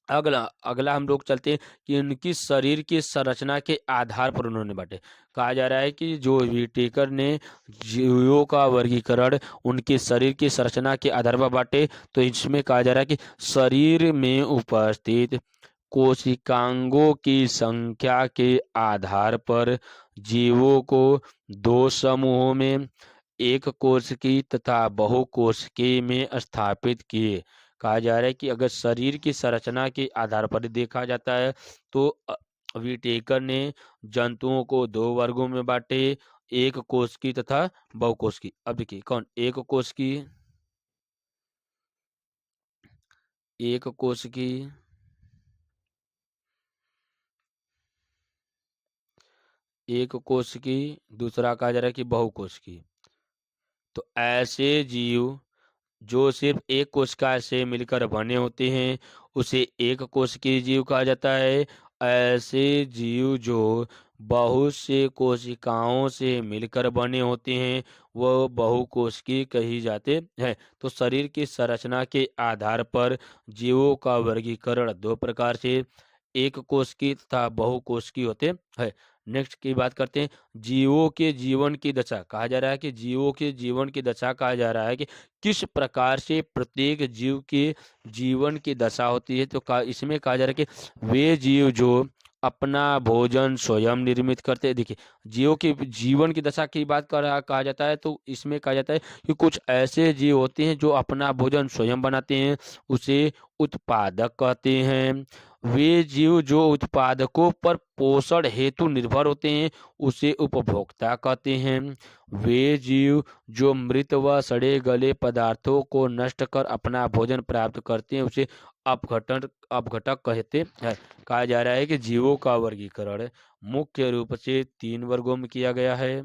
अगला अगला हम लोग चलते हैं कि उनकी शरीर की संरचना के आधार पर उन्होंने बांटे। कहा जा रहा है कि जो व्हिटेकर ने जीवों का वर्गीकरण उनके शरीर की संरचना के आधार पर बांटे, तो इसमें कहा जा रहा है कि शरीर में उपस्थित कोशिकांगों की संख्या के आधार पर जीवों को दो समूहों में, एक कोशिकीय तथा बहुकोशिकीय में स्थापित किए। कहा जा रहा है कि अगर शरीर की संरचना के आधार पर देखा जाता है तो विटेकर ने जंतुओं को दो वर्गों में बांटे, एक कोशिकीय तथा बहुकोशिकीय। अब देखिए कौन, एक कोशिकीय, एक कोशिकीय, दूसरा कहा जा रहा है कि बहुकोशिकीय। तो ऐसे जीव जो सिर्फ एक कोशिका से मिलकर बने होते हैं उसे एक कोशिकीय जीव कहा जाता है। ऐसे जीव जो बहुत से कोशिकाओं से मिलकर बने होते हैं वह बहुकोशिकीय कही जाते हैं। तो शरीर की संरचना के आधार पर जीवों का वर्गीकरण दो प्रकार से, एक कोशिकीय तथा बहुकोशिकीय होते हैं। नेक्स्ट की बात करते हैं, जीवों के जीवन की दशा। कहा जा रहा है कि जीवों के जीवन की दशा कहा जा रहा है कि किस प्रकार से प्रत्येक जीव के जीवन की दशा होती है। तो इसमें कहा जा रहा है कि वे जीव जो अपना भोजन स्वयं निर्मित करते हैं। देखिए जीवों के जीवन की दशा की बात कहा जाता है तो इसमें कहा जाता है कि कुछ ऐसे जीव होते हैं जो अपना भोजन स्वयं बनाते हैं, उसे उत्पादक कहते हैं। वे जीव जो उत्पादकों पर पोषण हेतु निर्भर होते हैं उसे उपभोक्ता कहते हैं। वे जीव जो मृत व सड़े गले पदार्थों को नष्ट कर अपना भोजन प्राप्त करते हैं उसे अपघटक कहते हैं। कहा जा रहा है कि जीवों का वर्गीकरण मुख्य रूप से तीन वर्गों में किया गया है।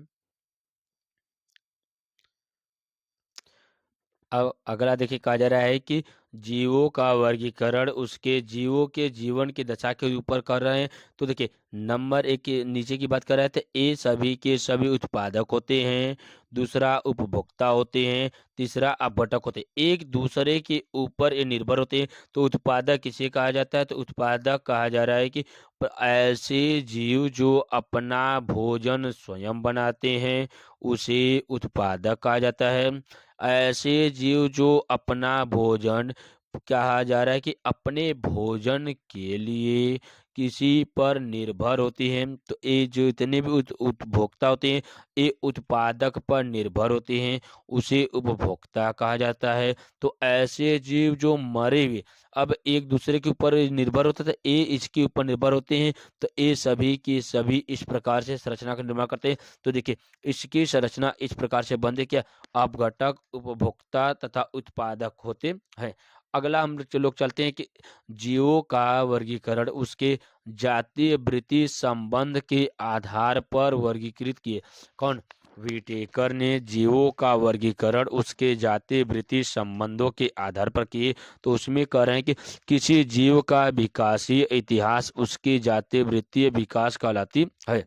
अब अगला देखिए कहा जा रहा है कि जीवों का वर्गीकरण उसके जीवों के जीवन की दशा के ऊपर कर रहे हैं। तो देखिए नंबर एक के नीचे की बात कर रहे थे, ए सभी के सभी उत्पादक होते हैं, दूसरा उपभोक्ता होते हैं, तीसरा अपघटक होते हैं। एक दूसरे के ऊपर ये निर्भर होते हैं। तो उत्पादक किसे कहा जाता है, तो उत्पादक कहा जा रहा है कि ऐसे जीव जो अपना भोजन स्वयं बनाते हैं उसे उत्पादक कहा जाता है। ऐसे जीव जो अपना भोजन, कहा जा रहा है कि अपने भोजन के लिए किसी पर निर्भर होती हैं। तो ये जो इतने भी उपभोक्ता होते हैं ये उत्पादक पर निर्भर होते हैं, उसे उपभोक्ता कहा जाता है। तो ऐसे जीव जो मरे हुए अब एक दूसरे के ऊपर निर्भर होता था, ये इसके ऊपर निर्भर होते हैं। तो ये सभी की सभी इस प्रकार से संरचना का निर्माण करते हैं। तो देखिए इसकी संरचना इस प्रकार से बनते क्या, अपघटक, उपभोक्ता तथा उत्पादक होते हैं। अगला हम लोग चलते हैं कि जीवों का वर्गीकरण उसके जातीय वृत्ति संबंध के आधार पर वर्गीकृत किए। कौन, विटेकर ने जीवों का वर्गीकरण उसके जातीय वृत्ति संबंधों के आधार पर किए। तो उसमें कह रहे हैं कि किसी जीव का विकासीय इतिहास उसकी जातीय वृत्तीय विकास कहलाती है।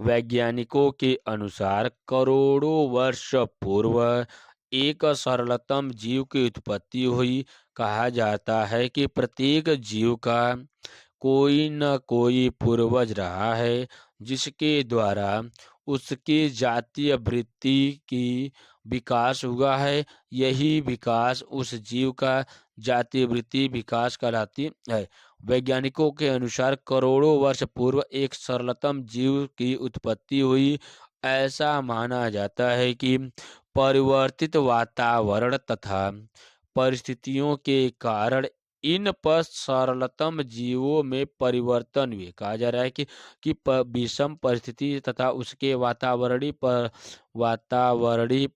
वैज्ञानिकों के अनुसार करोड़ों वर्ष पूर्व एक सरलतम जीव की उत्पत्ति हुई। कहा जाता है कि प्रत्येक जीव का कोई न कोई पूर्वज रहा है जिसके द्वारा उसकी जातीय वृत्ति की विकास हुआ है। यही विकास उस जीव का जातीय वृत्ति विकास कहलाती है। वैज्ञानिकों के अनुसार करोड़ों वर्ष पूर्व एक सरलतम जीव की उत्पत्ति हुई। ऐसा माना जाता है कि परिवर्तित वातावरण तथा परिस्थितियों के कारण इन पर सरलतम जीवों में परिवर्तन हुए। कहा जा रहा है कि विषम परिस्थिति तथा उसके वातावरणीय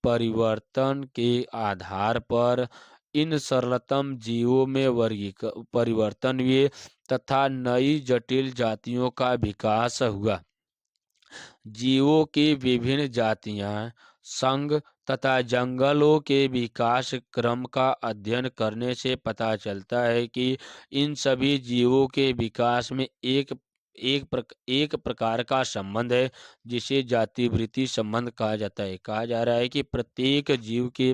परिवर्तन के आधार पर इन सरलतम जीवों में परिवर्तन हुए तथा नई जटिल जातियों का विकास हुआ। जीवों की विभिन्न जातियां संघ तथा जंगलों के विकास क्रम का अध्ययन करने से पता चलता है कि इन सभी जीवों के विकास में एक एक प्रकार का संबंध है जिसे जातिवृत्ति संबंध कहा जाता है। कहा जा रहा है कि प्रत्येक जीव के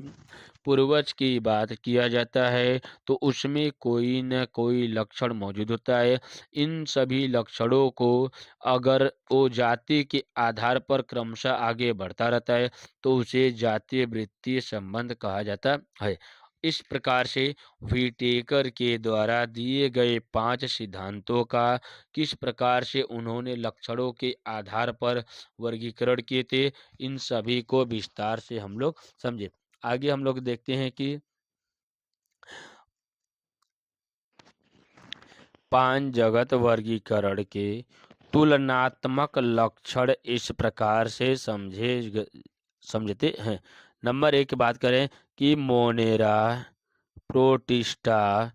पूर्वज की बात किया जाता है तो उसमें कोई न कोई लक्षण मौजूद होता है। इन सभी लक्षणों को अगर वो जाति के आधार पर क्रमशः आगे बढ़ता रहता है तो उसे जातीय वृत्तीय संबंध कहा जाता है। इस प्रकार से व्हिटेकर के द्वारा दिए गए 5 सिद्धांतों का किस प्रकार से उन्होंने लक्षणों के आधार पर वर्गीकरण किए थे, इन सभी को विस्तार से हम लोग समझे। आगे हम लोग देखते हैं कि 5 जगत वर्गीकरण के तुलनात्मक लक्षण इस प्रकार से समझते हैं। नंबर 1 की बात करें कि मोनेरा, प्रोटिस्टा,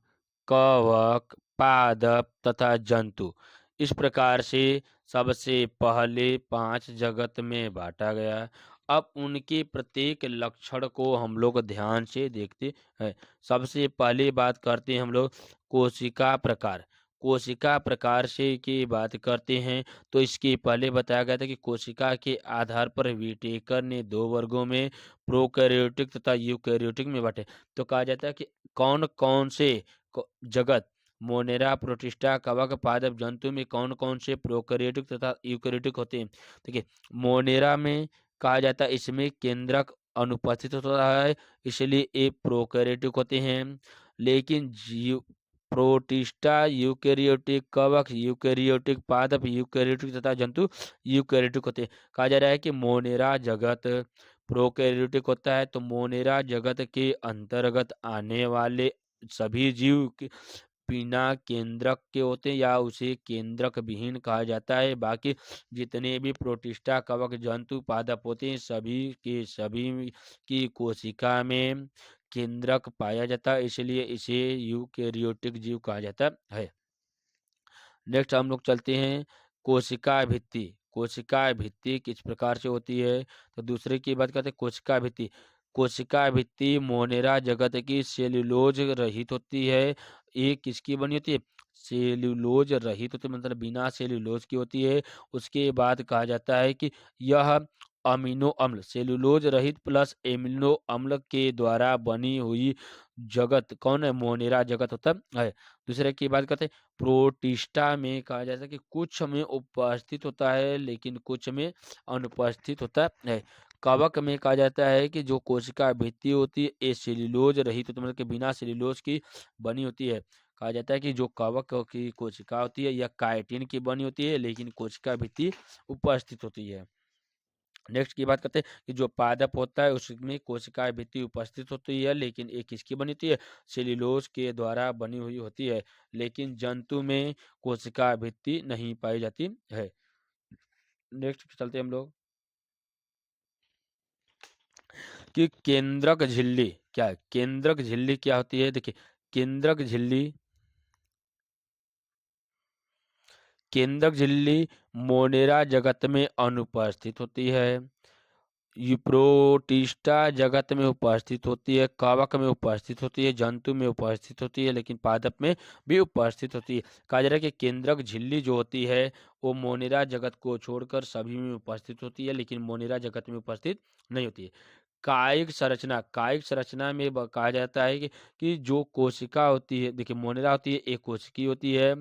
कवक, पादप तथा जंतु इस प्रकार से सबसे पहले 5 जगत में बांटा गया। अब उनके प्रत्येक लक्षण को हम लोग ध्यान से देखते हैं। सबसे पहले बात करते हैं हम लोग कोशिका प्रकार। कोशिका प्रकार से की बात करते हैं तो इसके पहले बताया गया था कि कोशिका के आधार पर व्हिटेकर ने 2 वर्गों में प्रोकैरियोटिक तथा यूकैरियोटिक में बांटे। तो कहा जाता है कि कौन कौन से जगत मोनेरा, प्रोटिस्टा, कवक, पादप जंतु में कौन कौन से प्रोकैरियोटिक तथा यूकैरियोटिक होते हैं। देखिए, मोनेरा में कहा जाता है इसमें केंद्रक अनुपस्थित होता है, इसलिए ये प्रोकैरियोटिक होते हैं। लेकिन जीव प्रोटिस्टा यूकैरियोटिक, कवक यूकैरियोटिक, पादप यूकैरियोटिक तथा जंतु यूकैरियोटिक होते हैं। कहा जा रहा है कि मोनेरा जगत प्रोकैरियोटिक होता है तो मोनेरा जगत के अंतर्गत आने वाले सभी जीव बिना केंद्रक के होते हैं या उसे केंद्रक विहीन कहा जाता है। बाकी जितने भी प्रोटिस्टा, कवक, जंतु, पादप होते हैं सभी के सभी की कोशिका में केंद्रक पाया जाता है, इसलिए इसे यूकैरियोटिक जीव कहा जाता है। नेक्स्ट हम लोग चलते हैं कोशिका भित्ति। कोशिका भित्ति किस प्रकार से होती है तो दूसरे की बात करते हैं कोशिका भित्ति। कोशिका भित्ति मोनेरा जगत की सेल्यूलोज रहित होती है। ये किसकी बनी होती है? सेल्यूलोज रहित होती है, मतलब बिना सेल्यूलोज की होती है। उसके बाद कहा जाता है कि यह अमीनो अम्ल सेल्यूलोज रहित प्लस एमिनो अम्ल के द्वारा बनी हुई जगत कौन है? मोनेरा जगत होता है। दूसरे की बात करते हैं प्रोटिस्टा में कहा जाता है कि कुछ में उपस्थित होता है लेकिन कुछ में अनुपस्थित होता है। कवक में कहा जाता है कि जो कोशिका भित्ति होती है ये सेल्यूलोज रहित होती है, मतलब कि बिना सेल्यूलोज की बनी होती है। कहा जाता है कि जो कवक की कोशिका होती है यह काइटिन की बनी होती है लेकिन कोशिका भित्ति उपस्थित होती है। नेक्स्ट की बात करते हैं कि जो पादप होता है उसमें कोशिका भित्ति उपस्थित होती है लेकिन एक किसकी बनी होती है? सेल्यूलोज के द्वारा बनी हुई होती है। लेकिन जंतु में कोशिका भित्ति नहीं पाई जाती है। नेक्स्ट चलते हैं हम लोग कि केंद्रक झिल्ली क्या है? केंद्रक झिल्ली क्या होती है? देखिए, केंद्रक झिल्ली केंद्रक झिल्ली मोनेरा जगत में अनुपस्थित होती है। प्रोटिस्टा जगत में उपस्थित होती है, कवक में उपस्थित होती है, जंतु में उपस्थित होती है लेकिन पादप में भी उपस्थित होती है। कहा जा रहा है कि केंद्रक झिल्ली जो होती है वो मोनेरा जगत को छोड़कर सभी में उपस्थित होती है लेकिन मोनेरा जगत में उपस्थित नहीं होती है। कायिक संरचना में कहा जाता है कि जो कोशिका होती है, देखिए मोनेरा होती है एक कोशिकी होती है,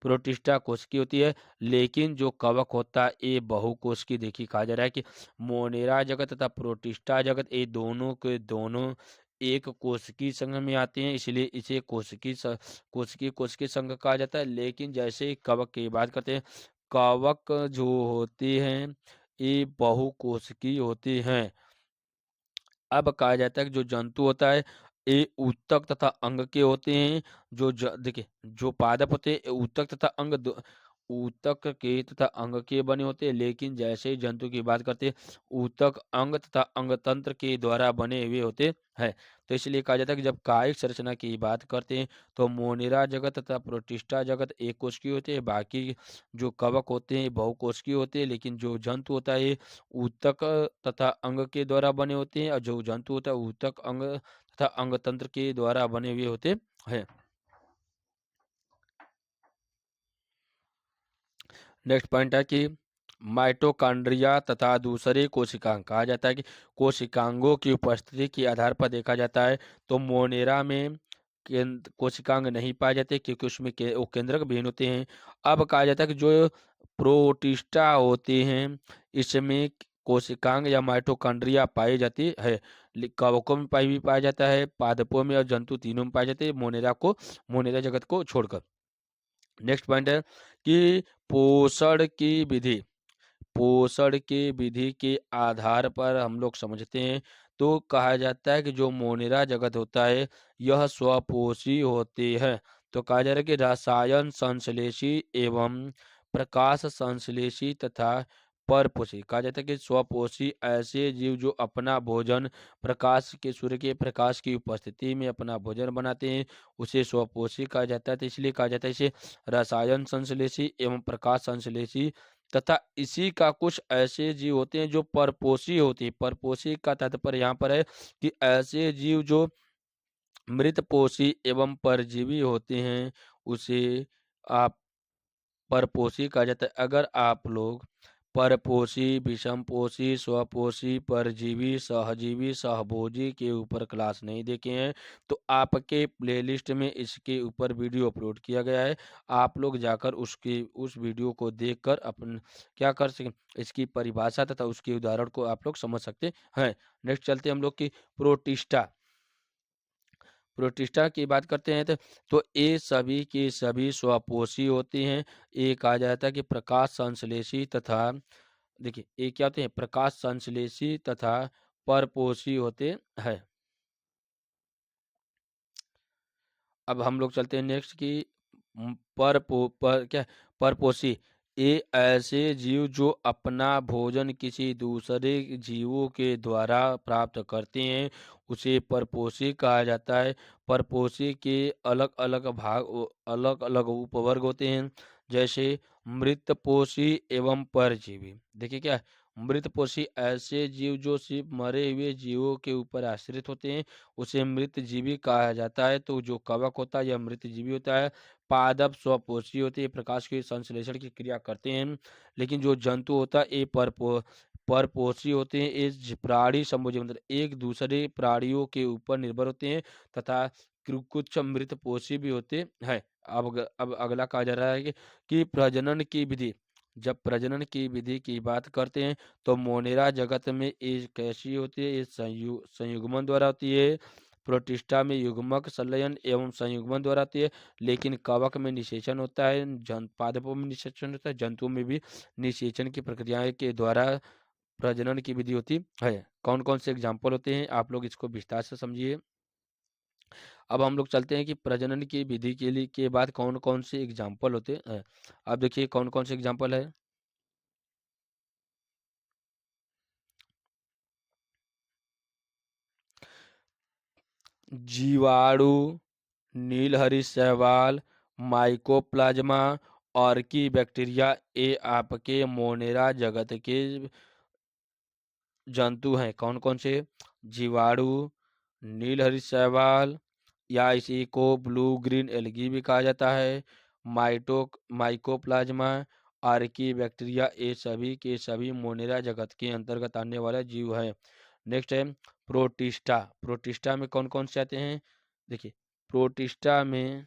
प्रोटिस्टा कोशिकी होती है, लेकिन जो कवक होता है ये बहुकोशिकीय। देखिए कहा जा रहा है कि मोनेरा जगत तथा प्रोटिस्टा जगत ये दोनों के दोनों एक कोशिकीय संघ में आते हैं, इसलिए इसे कोशिकीय संघ कहा जाता है। लेकिन जैसे ही कवक की बात करते हैं, कवक जो होते हैं ये बहुकोशिकीय होते हैं। अब कहा जाता है कि जो जंतु होता है ये ऊतक तथा अंग के होते हैं। देखिए, जो पादप होते हैं ये ऊतक तथा ऊतक के तथा अंग के बने होते हैं, लेकिन जैसे ही जंतु की बात करते हैं ऊतक अंग तथा अंग तंत्र के द्वारा बने हुए होते हैं। तो इसलिए कहा जाता है कि जब कायिक संरचना की बात करते हैं तो मोनेरा जगत तथा प्रोटिस्टा जगत एक कोशिकीय होते हैं, बाकी जो कवक होते हैं बहुकोशिकीय होते हैं, लेकिन जो जंतु होता है ऊतक तथा अंग के द्वारा बने होते हैं और जो जंतु होता है ऊतक अंग तथा अंग तंत्र के द्वारा बने हुए होते हैं। नेक्स्ट पॉइंट है कि माइटोकॉन्ड्रिया तथा दूसरे कोशिकांग, कहा जाता है कि कोशिकांगों की उपस्थिति के आधार पर देखा जाता है तो मोनेरा में कोशिकांग नहीं पाए जाते क्योंकि उसमें वो केंद्रक विहीन होते हैं। अब कहा जाता है कि जो प्रोटिस्टा होते हैं इसमें कोशिकांग या माइटोकॉन्ड्रिया पाई जाती है। कवकों में भी पाया जाता है, पादपों में और जंतु तीनों में पाए जाते हैं, मोनेरा जगत को छोड़कर। नेक्स्ट पॉइंट है कि पोषण की विधि के आधार पर हम लोग समझते हैं तो कहा जाता है कि जो मोनेरा जगत होता है यह स्वपोषी होते हैं। तो कहा जा रहा है कि रसायन संश्लेषी एवं प्रकाश संश्लेषी तथा परपोषी, कहा जाता है कि स्वपोषी ऐसे जीव जो अपना भोजन सूर्य के प्रकाश की उपस्थिति में अपना भोजन बनाते हैं उसे स्वपोषी कहा जाता है। तो इसलिए कहा जाता है इसे रसायन संश्लेषी एवं प्रकाश संश्लेषी। तथा इसी का कुछ ऐसे जीव होते हैं जो परपोषी होते हैं। परपोषी का तात्पर्य यहाँ पर है कि ऐसे जीव जो मृतपोषी एवं परजीवी होते हैं उसे आप परपोषी कहा जाता है। अगर आप लोग परपोषी, विषमपोषी, स्वपोषी, परजीवी, सहजीवी, सहभोजी के ऊपर क्लास नहीं देखे हैं तो आपके प्लेलिस्ट में इसके ऊपर वीडियो अपलोड किया गया है। आप लोग जाकर उस वीडियो को देखकर अपन क्या कर सकें, इसकी परिभाषा तथा उसके उदाहरण को आप लोग समझ सकते हैं। नेक्स्ट चलते हम लोग की प्रोटिस्टा की बात करते हैं तो ये सभी के सभी स्वपोषी होते हैं। ये कहा जाता है कि प्रकाश संश्लेषी तथा, देखिए ये क्या होते हैं, प्रकाश संश्लेषी तथा परपोषी होते हैं। अब हम लोग चलते हैं नेक्स्ट की परपोषी, ये ऐसे जीव जो अपना भोजन किसी दूसरे जीवों के द्वारा प्राप्त करते हैं उसे परपोषी कहा जाता है। परपोषी के अलग अलग उपवर्ग होते हैं जैसे मृतपोषी एवं परजीवी। देखिए क्या है, मृतपोषी ऐसे जीव जो सिर्फ मरे हुए जीवों के ऊपर आश्रित होते हैं उसे मृतजीवी कहा जाता है। तो जो कवक होता है यह मृतजीवी होता है। पादप स्वपोषी होते हैं, प्रकाश के संश्लेषण की क्रिया करते हैं। लेकिन जो जंतु होता है ये परपोषी होते हैं। ये प्राणी समूह मतलब एक दूसरे प्राणियों के ऊपर निर्भर होते हैं तथा कुछ मृतपोषी भी होते हैं। अब अगला कहा जा रहा है कि प्रजनन की विधि, जब प्रजनन की विधि की बात करते हैं तो मोनेरा जगत में ये कैसी होती है, ये संयुग्मन द्वारा होती है। प्रोटिस्टा में युग्मक संलयन एवं संयुग्मन द्वारा होती है। लेकिन कवक में निषेचन होता है, पादपों में निषेचन होता है, जंतुओं में भी निषेचन की प्रक्रिया के द्वारा प्रजनन की विधि होती है। कौन कौन से एग्जाम्पल होते हैं आप लोग इसको विस्तार से समझिए। अब हम लोग चलते हैं कि प्रजनन की विधि के लिए के बाद कौन कौन से एग्जाम्पल होते हैं। अब देखिए कौन कौन से एग्जाम्पल है। जीवाणु, नीलहरी शैवाल, माइकोप्लाज्मा, ऑर्की बैक्टीरिया, ये आपके मोनेरा जगत के जंतु हैं। कौन कौन से, जीवाणु, नीलहरी शैवाल या इसी को ब्लू ग्रीन एल्गी भी कहा जाता है, माइकोप्लाज्मा, आर्की बैक्टीरिया, ये सभी के सभी मोनेरा जगत के अंतर्गत आने वाले जीव हैं। नेक्स्ट है प्रोटिस्टा में कौन कौन से आते हैं। देखिए प्रोटिस्टा में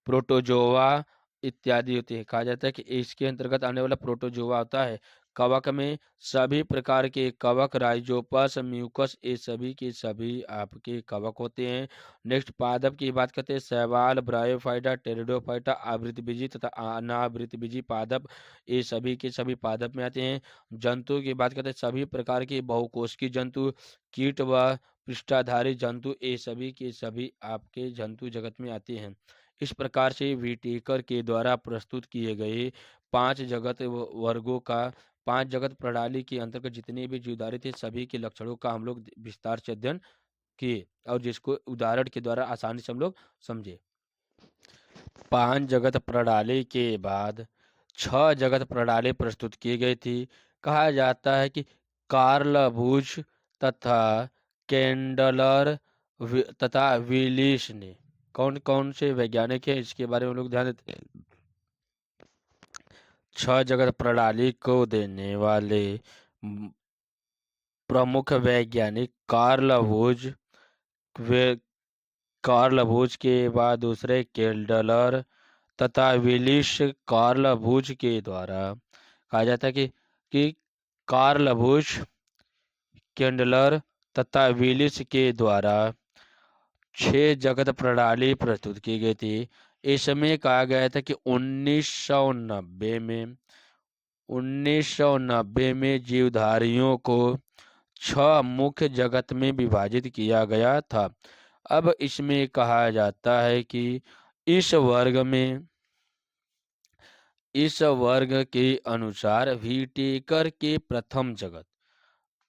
प्रोटोजोआ इत्यादि होती है। कहा जाता है कि इसके अंतर्गत आने वाला प्रोटोजोआ होता है। कवक में सभी प्रकार के कवक, राइजोपस, म्यूकस, ये सभी के सभी आपके कवक होते हैं। नेक्स्ट पादप की बात करते हैं, शैवाल, ब्रायोफाइटा, टेरिडोफाइटा, आवृतबीजी तथा अनावृतबीजी पादप, ये सभी के सभी पादप में आते हैं। जंतु की बात करते हैं, सभी प्रकार के बहुकोशिकीय जंतु, कीट व पृष्ठाधारी जंतु, ये सभी के सभी आपके जंतु जगत में आते हैं। इस प्रकार से व्हिटेकर के द्वारा प्रस्तुत किए गए पांच जगत प्रणाली के अंतर्गत जितने भी जीवधारी थे सभी के लक्षणों का हम लोग विस्तार से अध्ययन किए और जिसको उदाहरण के द्वारा आसानी से हम लोग समझे। पांच जगत प्रणाली के बाद छह जगत प्रणाली प्रस्तुत की गई थी। कहा जाता है कि कार्ल बुश तथा केंडलर तथा विलिस ने, कौन कौन से वैज्ञानिक है इसके बारे में लोग ध्यान देते हैं। छह जगत प्रणाली को देने वाले प्रमुख वैज्ञानिक वे कार्ल बूच के बाद दूसरे केल्डलर तथा विलिस कार्ल बूच के द्वारा कहा जाता है कि कार्ल बूच, केंडलर तथा विलिस के द्वारा 6 जगत प्रणाली प्रस्तुत की गई थी। इस समय कहा गया था कि 1990 में जीवधारियों को 6 मुख्य जगत में विभाजित किया गया था। अब इसमें कहा जाता है कि इस वर्ग के अनुसार व्हिटेकर के प्रथम जगत।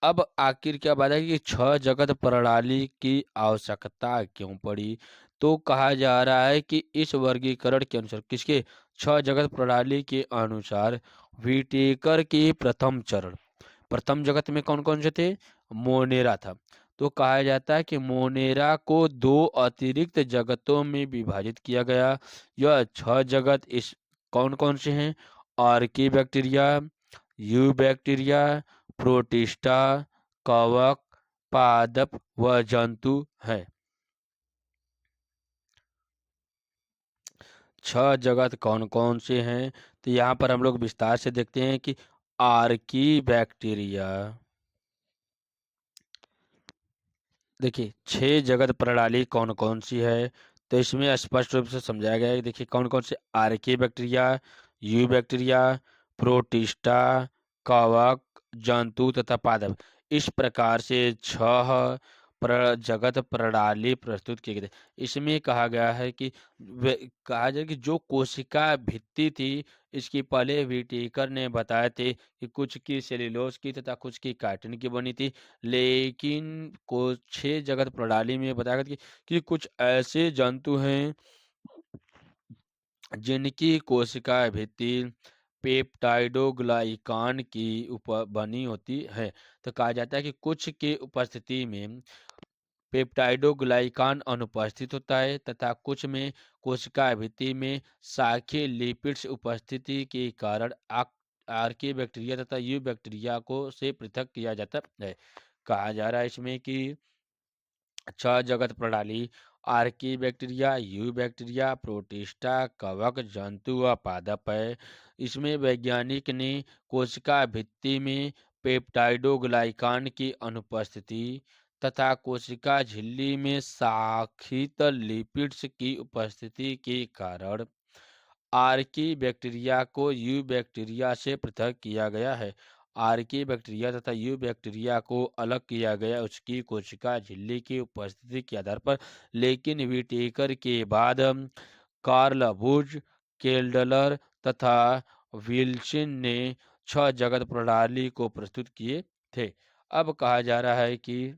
अब आखिर क्या बात है कि 6 जगत प्रणाली की आवश्यकता क्यों पड़ी? तो कहा जा रहा है कि इस वर्गीकरण के अनुसार किसके 6 जगत प्रणाली के अनुसार व्हिटेकर के प्रथम जगत में कौन कौन से थे? मोनेरा था। तो कहा जाता है कि मोनेरा को 2 अतिरिक्त जगतों में विभाजित किया गया। यह 6 जगत इस कौन कौन से हैं? Archie bacteria, you bacteria, protista, कवक, पादप व जंतु हैं। 6 जगत कौन कौन से हैं? तो यहाँ पर हम लोग विस्तार से देखते हैं कि आर्की बैक्टीरिया, देखिए 6 जगत प्रणाली कौन कौन सी है? तो इसमें स्पष्ट रूप से समझाया गया है। देखिए कौन कौन से Archie bacteria, you bacteria, protista, कवक, जंतु तथा पादप, इस प्रकार से 6 जगत प्रणाली प्रस्तुत की गई। इसमें कहा गया है कि कहा जाए कि जो कोशिका भित्ति थी, इसकी पहले व्हिटेकर ने बताए थे कि कुछ की सेल्यूलोज की तथा कुछ की काइटिन की बनी थी। लेकिन को 6 जगत प्रणाली में बताया गया कि कुछ ऐसे जंतु हैं जिनकी कोशिका भित्ति पेप्टाइडोग्लाइकान की बनी होती है। तो कहा जाता है कि कुछ की उपस्थिति में पेप्टाइडोग्लाइकान अनुपस्थित होता है तथा कुछ में कोशिका भित्ति में शाखीय लिपिड्स उपस्थिति के कारण आर्की बैक्टीरिया तथा यू बैक्टीरिया को से पृथक किया जाता है। कहा जा रहा है इसमें कि 6 जगत प्रणाली Archie bacteria, you bacteria, protista, कवक, जंतु व पादप है। इसमें वैज्ञानिक ने कोशिका भित्ति में पेप्टाइडोग्लाइकान की अनुपस्थिति तथा कोशिका झिल्ली में शाखित लिपिड्स की उपस्थिति के कारण आर्की बैक्टीरिया को यू बैक्टीरिया से पृथक किया गया है। आर्की बैक्टीरिया तथा यू बैक्टीरिया को अलग किया गया उसकी कोशिका झिल्ली की उपस्थिति के आधार पर। लेकिन व्हिटेकर के बाद कार्ल बूच, केल्डलर तथा विल्सन ने 6 जगत प्रणाली को प्रस्तुत किए थे। अब कहा जा रहा है कि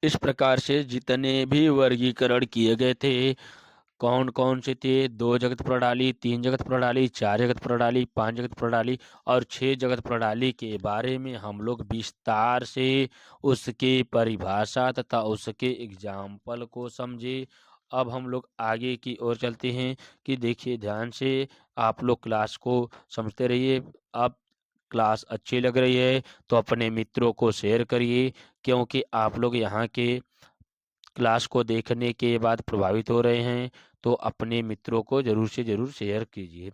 इस प्रकार से जितने भी वर्गीकरण किए गए थे कौन कौन से थे? 2 जगत प्रणाली, 3 जगत प्रणाली, 4 जगत प्रणाली, 5 जगत प्रणाली और 6 जगत प्रणाली के बारे में हम लोग विस्तार से उसकी परिभाषा तथा उसके एग्जाम्पल को समझे। अब हम लोग आगे की ओर चलते हैं कि देखिए ध्यान से आप लोग क्लास को समझते रहिए। अब क्लास अच्छी लग रही है तो अपने मित्रों को शेयर करिए, क्योंकि आप लोग यहाँ के क्लास को देखने के बाद प्रभावित हो रहे हैं तो अपने मित्रों को जरूर से जरूर शेयर कीजिए।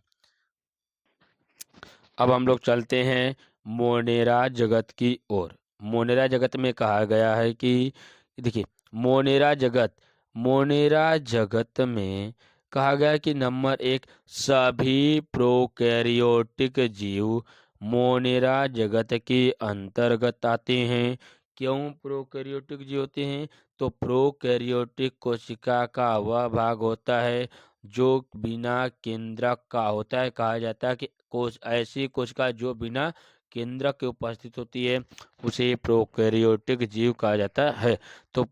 अब हम लोग चलते हैं मोनेरा जगत की ओर। मोनेरा जगत में कहा गया है कि देखिए मोनेरा जगत में कहा गया है कि नंबर 1 सभी प्रोकैरियोटिक जीव मोनेरा जगत के अंतर्गत आते हैं। क्यों प्रोकैरियोटिक जीव होते हैं? तो प्रोकैरियोटिक कोशिका का वह भाग होता है जो बिना केंद्रक का होता है। कहा जाता है कि ऐसी कोशिका जो बिना केंद्रक के उपस्थित होती है उसे प्रोकैरियोटिक जीव कहा जाता है। तो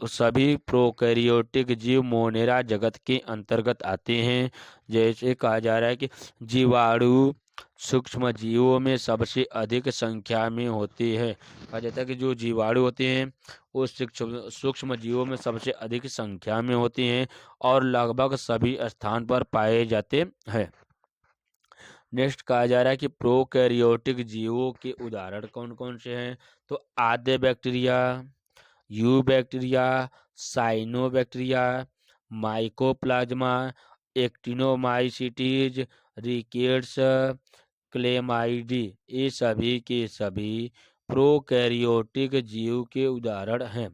सभी प्रोकैरियोटिक जीव मोनेरा जगत के अंतर्गत आते हैं। जैसे कहा जा रहा है कि जीवाणु सूक्ष्म जीवों में सबसे अधिक संख्या में होते हैं। कहा जाता है कि जो जीवाणु होते हैं वो सूक्ष्म जीवों में सबसे अधिक संख्या में होते हैं और लगभग सभी स्थान पर पाए जाते हैं। नेक्स्ट कहा जा रहा है कि प्रोकैरियोटिक जीवों के उदाहरण कौन कौन से हैं। तो आद्य bacteria, eubacteria, cyanobacteria, mycoplasma, actinomycetes, rickettsia, chlamydiae, ये सभी के सभी प्रोकैरियोटिक जीव के उदाहरण हैं।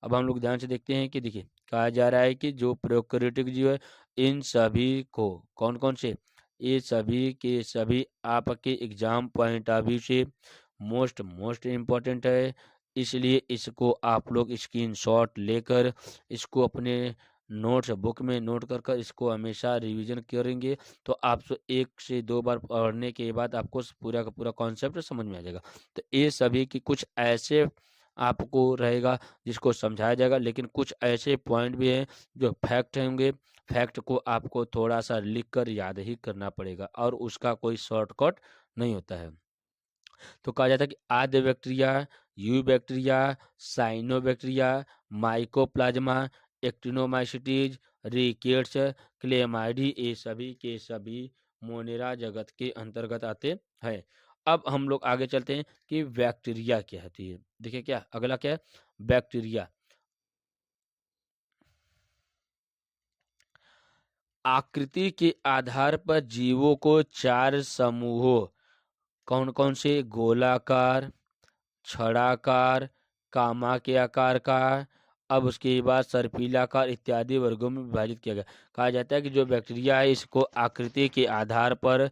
अब हम लोग ध्यान से देखते हैं कि देखिए कहा जा रहा है कि जो प्रोकैरियोटिक जीव है इन सभी को कौन कौन से, ये सभी के सभी आपके एग्जाम पॉइंट ऑफ व्यू से मोस्ट इम्पोर्टेंट है। इसलिए इसको आप लोग स्क्रीनशॉट लेकर इसको अपने नोट्स बुक में नोट कर कर इसको हमेशा रिवीजन करेंगे तो आप 1 से 2 बार पढ़ने के बाद आपको पूरा का पूरा कॉन्सेप्ट समझ में आ जाएगा। तो ये सभी की कुछ ऐसे आपको रहेगा जिसको समझाया जाएगा, लेकिन कुछ ऐसे पॉइंट भी हैं जो फैक्ट होंगे, फैक्ट को आपको थोड़ा सा लिख कर याद ही करना पड़ेगा और उसका कोई शॉर्टकट नहीं होता है। तो कहा जाता है कि आद्य bacteria, eubacteria, cyanobacteria, mycoplasma, actinomycetes, rickettsia, chlamydiae, ये सभी के सभी मोनेरा जगत के अंतर्गत आते हैं। अब हम लोग आगे चलते हैं कि बैक्टीरिया क्या होती है। देखिए क्या अगला क्या है, बैक्टीरिया। आकृति के आधार पर जीवों को 4 समूहों कौन कौन से, गोलाकार, छड़ाकार, कामा के आकार का, अब उसके बाद सर्पिलाकार इत्यादि वर्गों में विभाजित किया गया। कहा जाता है कि जो बैक्टीरिया है इसको आकृति के आधार पर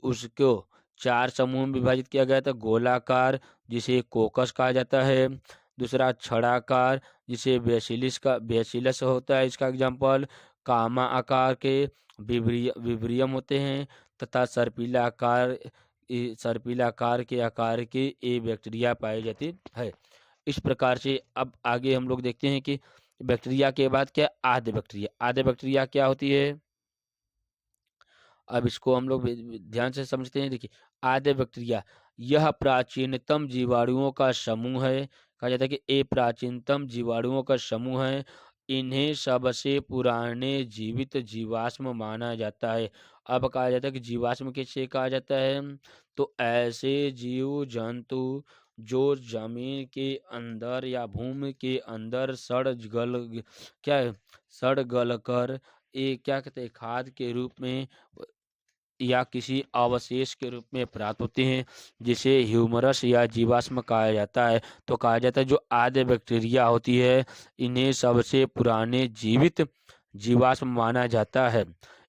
उसको 4 समूह में विभाजित किया गया था। गोलाकार जिसे कोकस कहा जाता है, दूसरा छड़ाकार जिसे बेसिलस होता है इसका एग्जाम्पल, कामा आकार के विब्रियम होते हैं, तथा सर्पिला आकार के ये बैक्टीरिया पाई जाती है। इस प्रकार से अब आगे हम लोग देखते हैं कि बैक्टीरिया के बाद क्या, आद्य बैक्टीरिया। आद्य बैक्टीरिया क्या होती है, अब इसको हम लोग ध्यान से समझते हैं। देखिए आद्य बैक्टीरिया यह प्राचीनतम जीवाणुओं का समूह है। कहा जाता है कि ये प्राचीनतम जीवाणुओं का समूह है। इन्हें सबसे पुराने जीवित जीवाश्म माना जाता है। अब कहा जाता है कि जीवाश्म किसे कहा जाता है, तो ऐसे जीव जंतु जो जमीन के अंदर या भूमि के अंदर सड़ गल कर ये क्या कहते हैं, खाद के रूप में या किसी अवशेष के रूप में प्राप्त होते हैं, जिसे ह्यूमरस या जीवाश्म कहा जाता है। तो कहा जाता है जो आद्य बैक्टीरिया होती है इन्हें सबसे पुराने जीवित जीवाश्म माना जाता है।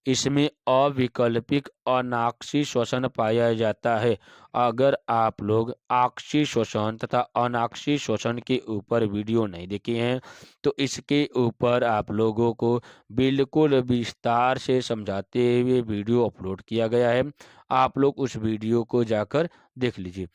इसमें अविकल्पिक अनाक्षी श्वसन पाया जाता है। अगर आप लोग आक्षी श्वसन तथा अनाक्षी श्वसन के ऊपर वीडियो नहीं देखे हैं तो इसके ऊपर आप लोगों को बिल्कुल विस्तार से समझाते हुए वीडियो अपलोड किया गया है। आप लोग उस वीडियो को जाकर देख लीजिए।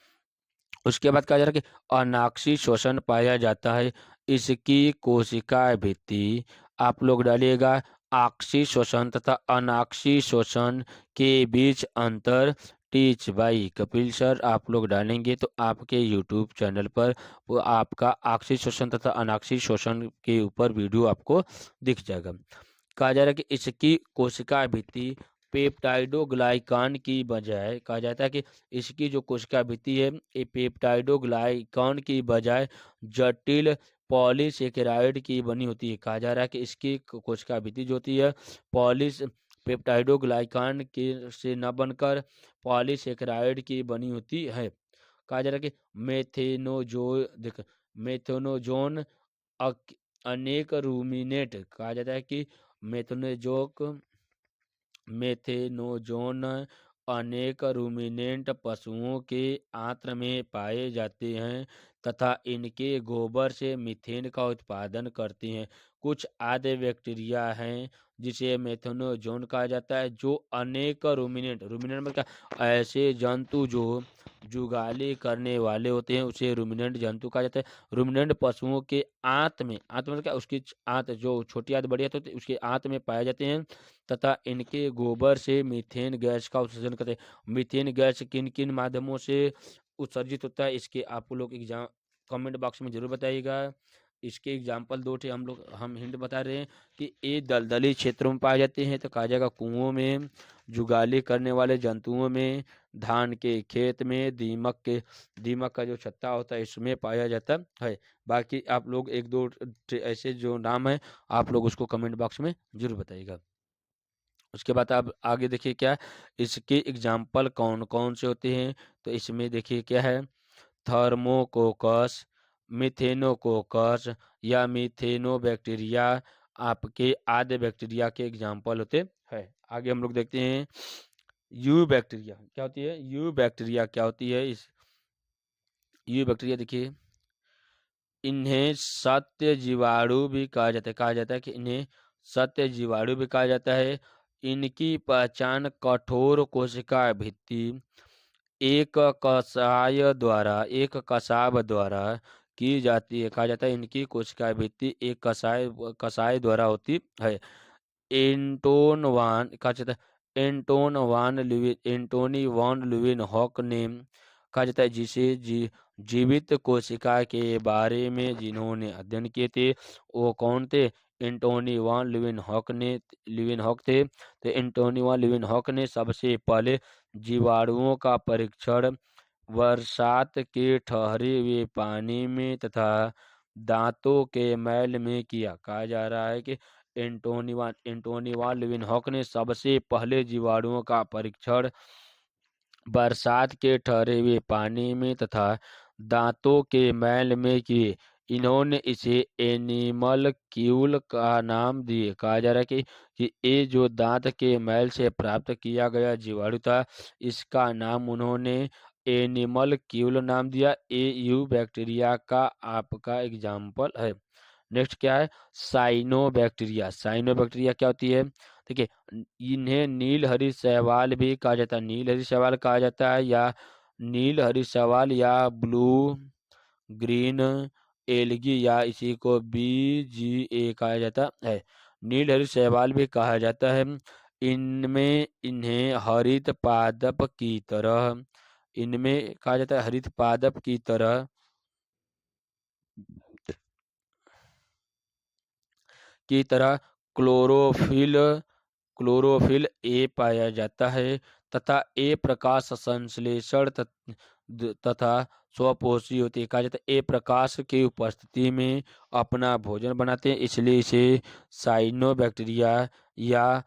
उसके बाद कहा जा रहा है कि अनाक्षी श्वसन पाया जाता है। इसकी कोशिका भित्ति आप लोग डालिएगा, आक्षी श्वसन तथा अनाक्षी श्वसन के बीच अंतर टीच बाई कपिल सर आप लोग डालेंगे तो आपके यूट्यूब चैनल पर वो आपका आक्षी श्वसन तथा अनाक्षी श्वसन के ऊपर वीडियो आपको दिख जाएगा। कहा जा रहा है कि इसकी कोशिका भित्ति पेप्टाइडोग्लाइकान की बजाय, कहा जाता है कि इसकी जो कोशिका भित्ति है ये पेप्टाइडोग्लाइकान की बजाय जटिल पॉलीसेकेराइड की बनी होती है। कहा जा रहा है कि इसकी कोशिका भित्ति जो होती है पॉलिस पेप्टाइडोग्लाइकान के से न बनकर पॉलीसेकेराइड की बनी होती है। कहा जा रहा है कि मेथेनोजोन अनेक रूमिनेट, कहा जाता है कि मेथेनोजोक मेथेनोजोन अनेक रूमिनेंट पशुओं के आंत्र में पाए जाते हैं तथा इनके गोबर से मीथेन का उत्पादन करते हैं। कुछ आद्य बैक्टीरिया हैं जिसे मेथेनोजोन कहा जाता है जो अनेक रूमिनेंट मतलब क्या, ऐसे जंतु जो जुगाली करने वाले होते हैं उसे रूमिनेंट जंतु कहा जाता है। रूमिनेंट पशुओं के आंत मतलब क्या, उसकी आंत जो छोटी आंत बड़ी आंत होती है उसके आंत में पाए जाते हैं तथा इनके गोबर से मीथेन गैस का उत्सर्जन करते हैं। मीथेन गैस किन किन माध्यमों से उत्सर्जित होता है इसके आप लोग एग्जाम कमेंट बॉक्स में जरूर बताइएगा। इसके एग्जाम्पल दो थे हम हिंट बता रहे हैं कि ए दलदली क्षेत्रों में पाए जाते हैं, तो कहा जाएगा कुओं में, जुगाली करने वाले जंतुओं में, धान के खेत में, दीमक का जो छत्ता होता है इसमें पाया जाता है। बाकी आप लोग एक दो ऐसे जो नाम है आप लोग उसको कमेंट बॉक्स में जरूर बताइएगा। उसके बाद आप आगे देखिए क्या इसके एग्जाम्पल कौन कौन से होते हैं, तो इसमें देखिए क्या है, थर्मोकोकस, मिथेनोकोकस या मिथेनोबैक्टीरिया आपके आद्य बैक्टीरिया के एग्जाम्पल होते हैं। आगे हम लोग देखते हैं यू बैक्टीरिया क्या होती है। यू बैक्टीरिया क्या होती है, इस यू बैक्टीरिया देखिए, इन्हें सत्य जीवाणु भी कहा जाता है कि इन्हें सत्य जीवाणु भी कहा जाता है। इनकी पहचान कठोर कोशिका भित्ति एक कसाब द्वारा की जाती है। कहा जाता है इनकी कोशिका भित्ति एक कसाय द्वारा होती है। कहा जाता है एंटोनी वॉन लुविन हॉक ने कहा जाता है जिसे जीवित कोशिका के बारे में जिन्होंने अध्ययन किए थे वो कौन थे, एंटोनी वॉन लुविन हॉक थे। तो एंटोनी वॉन लुविन हॉक ने सबसे पहले जीवाणुओं का परीक्षण बरसात के ठहरे हुए पानी में तथा दांतों के मैल में किया। कहा जा रहा है कि एंटोनी वान लिविनहॉक ने सबसे पहले जीवाणुओं का परीक्षण बरसात के ठहरे हुए पानी में तथा दांतों के मैल में किए। इन्होंने इसे एनिमल क्यूल का नाम दिए। कहा जा रहा है कि ये जो दांत के मैल से प्राप्त किया गया जीवाणु था इसका नाम उन्होंने एनिमल क्यूल नाम दिया। ए यू बैक्टीरिया का आपका एग्जाम्पल है। नेक्स्ट क्या है, साइनो बैक्टीरिया क्या होती है, देखिए इन्हें नील हरी शैवाल भी कहा जाता है, नील हरी शैवाल कहा जाता है या नील हरी शैवाल या ब्लू ग्रीन एलगी या इसी को BGA कहा जाता है। नील हरी शैवाल भी कहा जाता है। इनमें इन्हें हरित पादप की तरह इनमें कहा जाता है हरित पादप की तरह क्लोरोफिल क्लोरोफिल ए पाया जाता है तथा ए प्रकाश संश्लेषण तथा स्वपोषी होती है। कहा जाता है ए प्रकाश की उपस्थिति में अपना भोजन बनाते हैं इसलिए इसे साइनोबैक्टीरिया या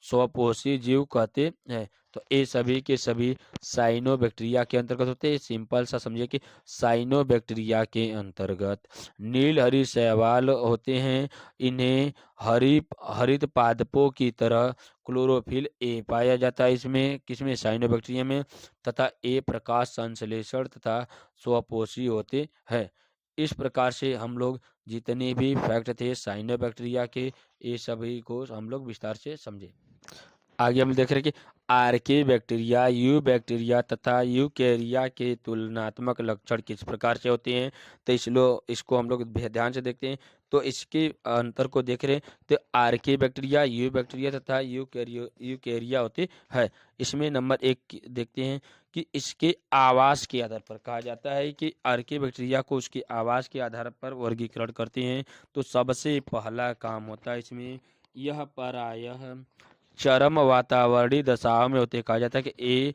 स्वपोषी जीव कहते हैं। तो ये सभी के सभी साइनोबैक्टीरिया के अंतर्गत होते हैं। सिंपल सा समझिए कि साइनोबैक्टीरिया के अंतर्गत नील हरी शैवाल होते हैं। इन्हें हरित पादपों की तरह क्लोरोफिल ए पाया जाता है इसमें किसमें, साइनोबैक्टीरिया में, तथा ए प्रकाश संश्लेषण तथा स्वपोषी होते हैं। इस प्रकार से हम लोग जितने भी फैक्ट थे साइनोबैक्टीरिया के ये सभी को हम लोग विस्तार से समझे। आगे हम देख रहे हैं कि आर्के बैक्टीरिया, यू बैक्टीरिया तथा यूकेरिया के तुलनात्मक लक्षण किस प्रकार से होते हैं। तो इसको हम लोग ध्यान से देखते हैं। तो इसके अंतर को देख रहे हैं तो आर्के बैक्टीरिया, यू बैक्टीरिया तथा यूकेरिया होते हैं। इसमें नंबर 1 देखते हैं कि इसके आवास के आधार पर कहा जाता है कि आर्के बैक्टीरिया को उसके आवास के आधार पर वर्गीकरण करते हैं। तो सबसे पहला काम होता है इसमें यह प्रायः चरम वातावरणीय दशाओं में होते। कहा जाता है कि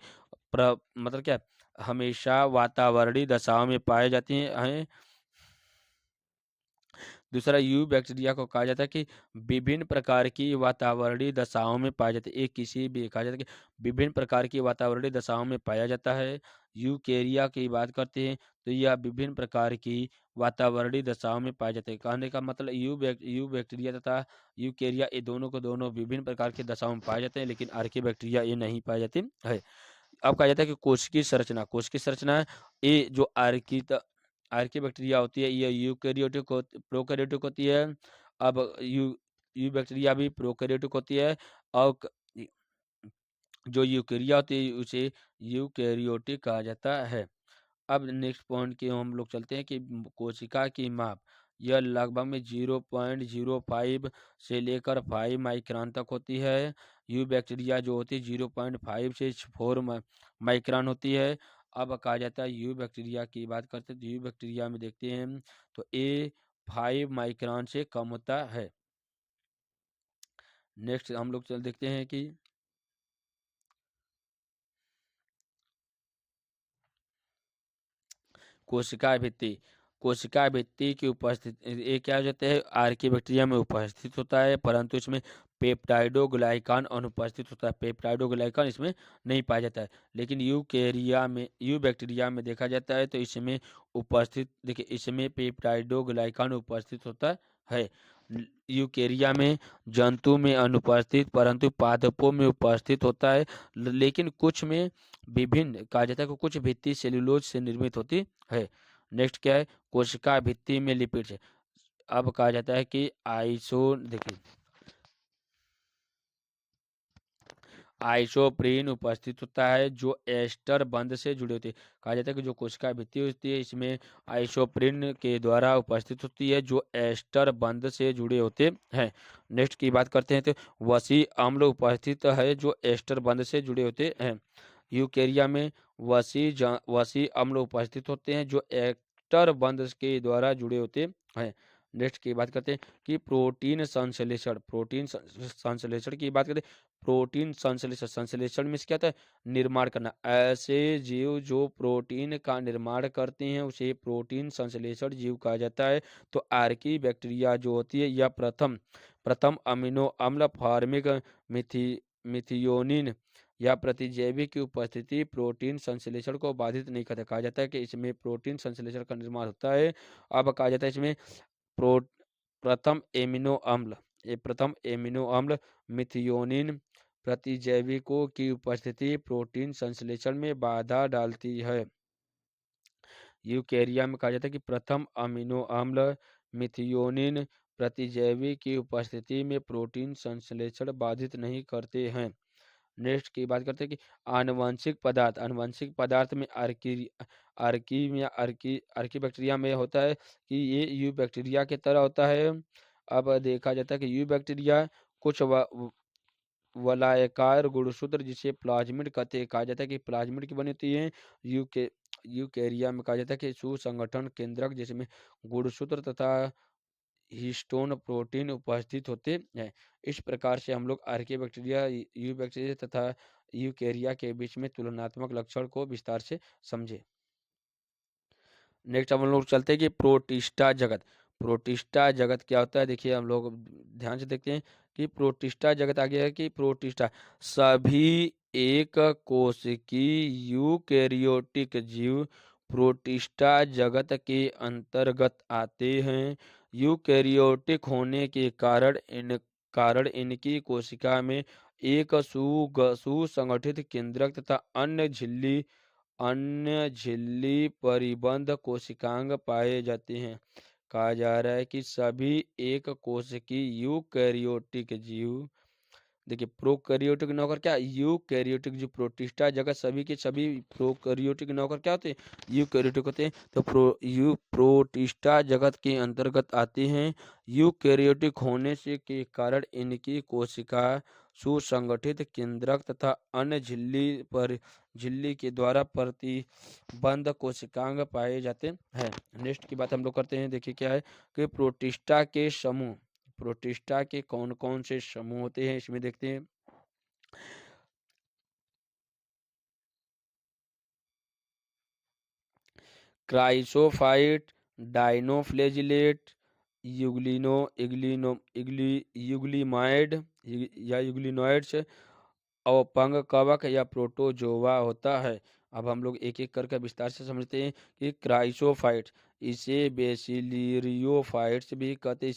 मतलब क्या हमेशा वातावरणीय दशाओं में पाए जाते हैं। दूसरा यू बैक्टीरिया को कहा जाता है कि विभिन्न प्रकार की वातावरणीय दशाओं में पाया जाता है। एक किसी भी कहा जाता है कि विभिन्न प्रकार की वातावरणीय दशाओं में पाया जाता है। यूकेरिया की बात करते हैं तो यह विभिन्न प्रकार की वातावरणीय दशाओं में पाए जाते हैं। कहने का मतलब यू बैक्टीरिया तथा यूकेरिया ये दोनों को दोनों विभिन्न प्रकार की दशाओं में पाए जाते हैं लेकिन आर्की बैक्टीरिया ये नहीं पाए जाते है। अब कहा जाता है कि कोशिकीय संरचना ये जो आर्की बैक्टीरिया होती है ये प्रोकैरियोटिक होती है। अब यू बैक्टीरिया भी प्रोकैरियोटिक होती है और जो यूकेरिया होती है उसे यूकैरियोटिक कहा जाता है। अब नेक्स्ट पॉइंट की हम लोग चलते हैं कि कोशिका की माप यह लगभग में 0.05 से लेकर 5 माइक्रोन तक होती है। यू बैक्टीरिया जो होती है 0.5 से 4 माइक्रोन होती है। अब कहा जाता है यू बैक्टीरिया की बात करते हैं तो यू बैक्टीरिया में देखते हैं तो ए 5 माइक्रोन से कम होता है। नेक्स्ट हम लोग चल देखते हैं कि कोशिका भित्ति। कोशिका भित्ति की उपस्थिति ये क्या हो जाता है, आर्किबैक्टीरिया में उपस्थित होता है, परंतु इसमें पेप्टाइडोग्लाइकान अनुपस्थित होता है। पेप्टाइडोग्लाइकान इसमें नहीं पाया जाता है। लेकिन यू बैक्टीरिया में देखा जाता है तो इसमें उपस्थित, देखिए इसमें पेप्टाइडोग्लाइकान उपस्थित होता है। यूकेरिया में जंतु में अनुपस्थित, परंतु पादपों में उपस्थित होता है। लेकिन कुछ में विभिन्न कहा जाता है कि कुछ भित्ति सेल्यूलोज से निर्मित होती है। नेक्स्ट क्या है, कोशिका भित्ति में लिपिड्स है। अब कहा जाता है कि देखिए आइसोप्रीन उपस्थित होता है जो एस्टर बंध से जुड़े होते हैं। कहा जाता है कि जो कोशिका भित्ति होती है इसमें आइसोप्रीन के द्वारा उपस्थित होती है जो एस्टर बंध से जुड़े होते हैं। नेक्स्ट की बात करते हैं तो वसी अम्ल उपस्थित है जो एस्टर बंध से जुड़े होते हैं। यूकेरिया में वसी अम्ल उपस्थित होते हैं जो एस्टर बंध के द्वारा जुड़े होते हैं। नेक्स्ट की बात करते हैं कि प्रोटीन संश्लेषण की बात करते हैं। प्रोटीन संश्लेषण में क्या होता है, निर्माण करना। ऐसे जीव जो प्रोटीन का निर्माण करते हैं उसे प्रोटीन संश्लेषण जीव कहा जाता है। तो आर्की बैक्टीरिया जो होती है यह प्रथम प्रथम अमीनो अम्ल फॉर्मिक मिथियोनिन या प्रतिजैवी की उपस्थिति प्रोटीन संश्लेषण को बाधित नहीं करता। कहा जाता है कि इसमें प्रोटीन संश्लेषण का निर्माण होता है। अब कहा जाता है इसमें प्रो प्रथम एमिनो अम्ल प्रथम एमिनो अम्ल मिथियोनिन प्रतिजैविकों की उपस्थिति प्रोटीन संश्लेषण में बाधा डालती है। यूकेरिया में कहा जाता है कि प्रथम अमीनो अम्ल मिथियोनिन प्रतिजैवी की उपस्थिति में प्रोटीन संश्लेषण बाधित नहीं करते हैं। नेक्स्ट की बात करते हैं कि आनुवंशिक पदार्थ में आर्की बैक्टीरिया में होता है कि ये यू बैक्टीरिया की तरह होता है। अब देखा जाता है कि यू बैक्टीरिया कुछ वलयाकार गुणसूत्र जिसे प्लाज्मिड कहते हैं, कहा जाता है कि प्लाज्मिड की बनी होती है। यूके यूकेरिया में कहा जाता है कि सुसंगठन केंद्रक जिसमें गुणसूत्र तथा हिस्टोन प्रोटीन उपस्थित होते हैं। इस प्रकार से हम लोग आर्की बैक्टीरिया, यू बैक्टीरिया तथा यूकेरिया के बीच में तुलनात्मक लक्षण को विस्तार से समझे। नेक्स्ट हम लोग चलते हैं कि प्रोटिस्टा जगत क्या होता है। देखिए हम लोग ध्यान से देखते हैं कि प्रोटिस्टा जगत आ गया है कि प्रोटिस्टा सभी एक कोशिकीय यूकेरियोटिक जीव प्रोटिस्टा जगत के अंतर्गत आते हैं। यूकेरियोटिक होने के कारण इनकी कोशिका में एक सुसंगठित केंद्रक तथा अन्य झिल्ली परिबंध कोशिकांग पाए जाते हैं। कहा जा रहा है कि सभी एक कोशिकीय यूकैरियोटिक जीव, देखिए प्रोकैरियोटिक नौकर क्या, यूकैरियोटिक जो प्रोटिस्टा जगत सभी के सभी प्रोकैरियोटिक नौकर क्या होते हैं, यूकैरियोटिक होते हैं। तो प्रोटिस्टा जगत के अंतर्गत आते हैं। यूकैरियोटिक होने से के कारण इनकी कोशिका सुसंगठित केंद्रक तथा अन्य झिल्ली के द्वारा प्रतिबंध कोशिकांग पाए जाते हैं। नेक्स्ट की बात हम लोग करते हैं। देखिए क्या है कि प्रोटिस्टा के कौन कौन से समूह होते हैं इसमें देखते हैं। क्राइसोफाइट, डाइनोफ्लेजिलेट, यूग्लिमाइड या यूग्लिनॉइड्स, अवपंग कवक या प्रोटोजोआ होता है। अब हम लोग एक एक करके विस्तार से समझते हैं कि क्राइसोफाइट्स, इसे बेसिलेरियोफाइट्स भी कहते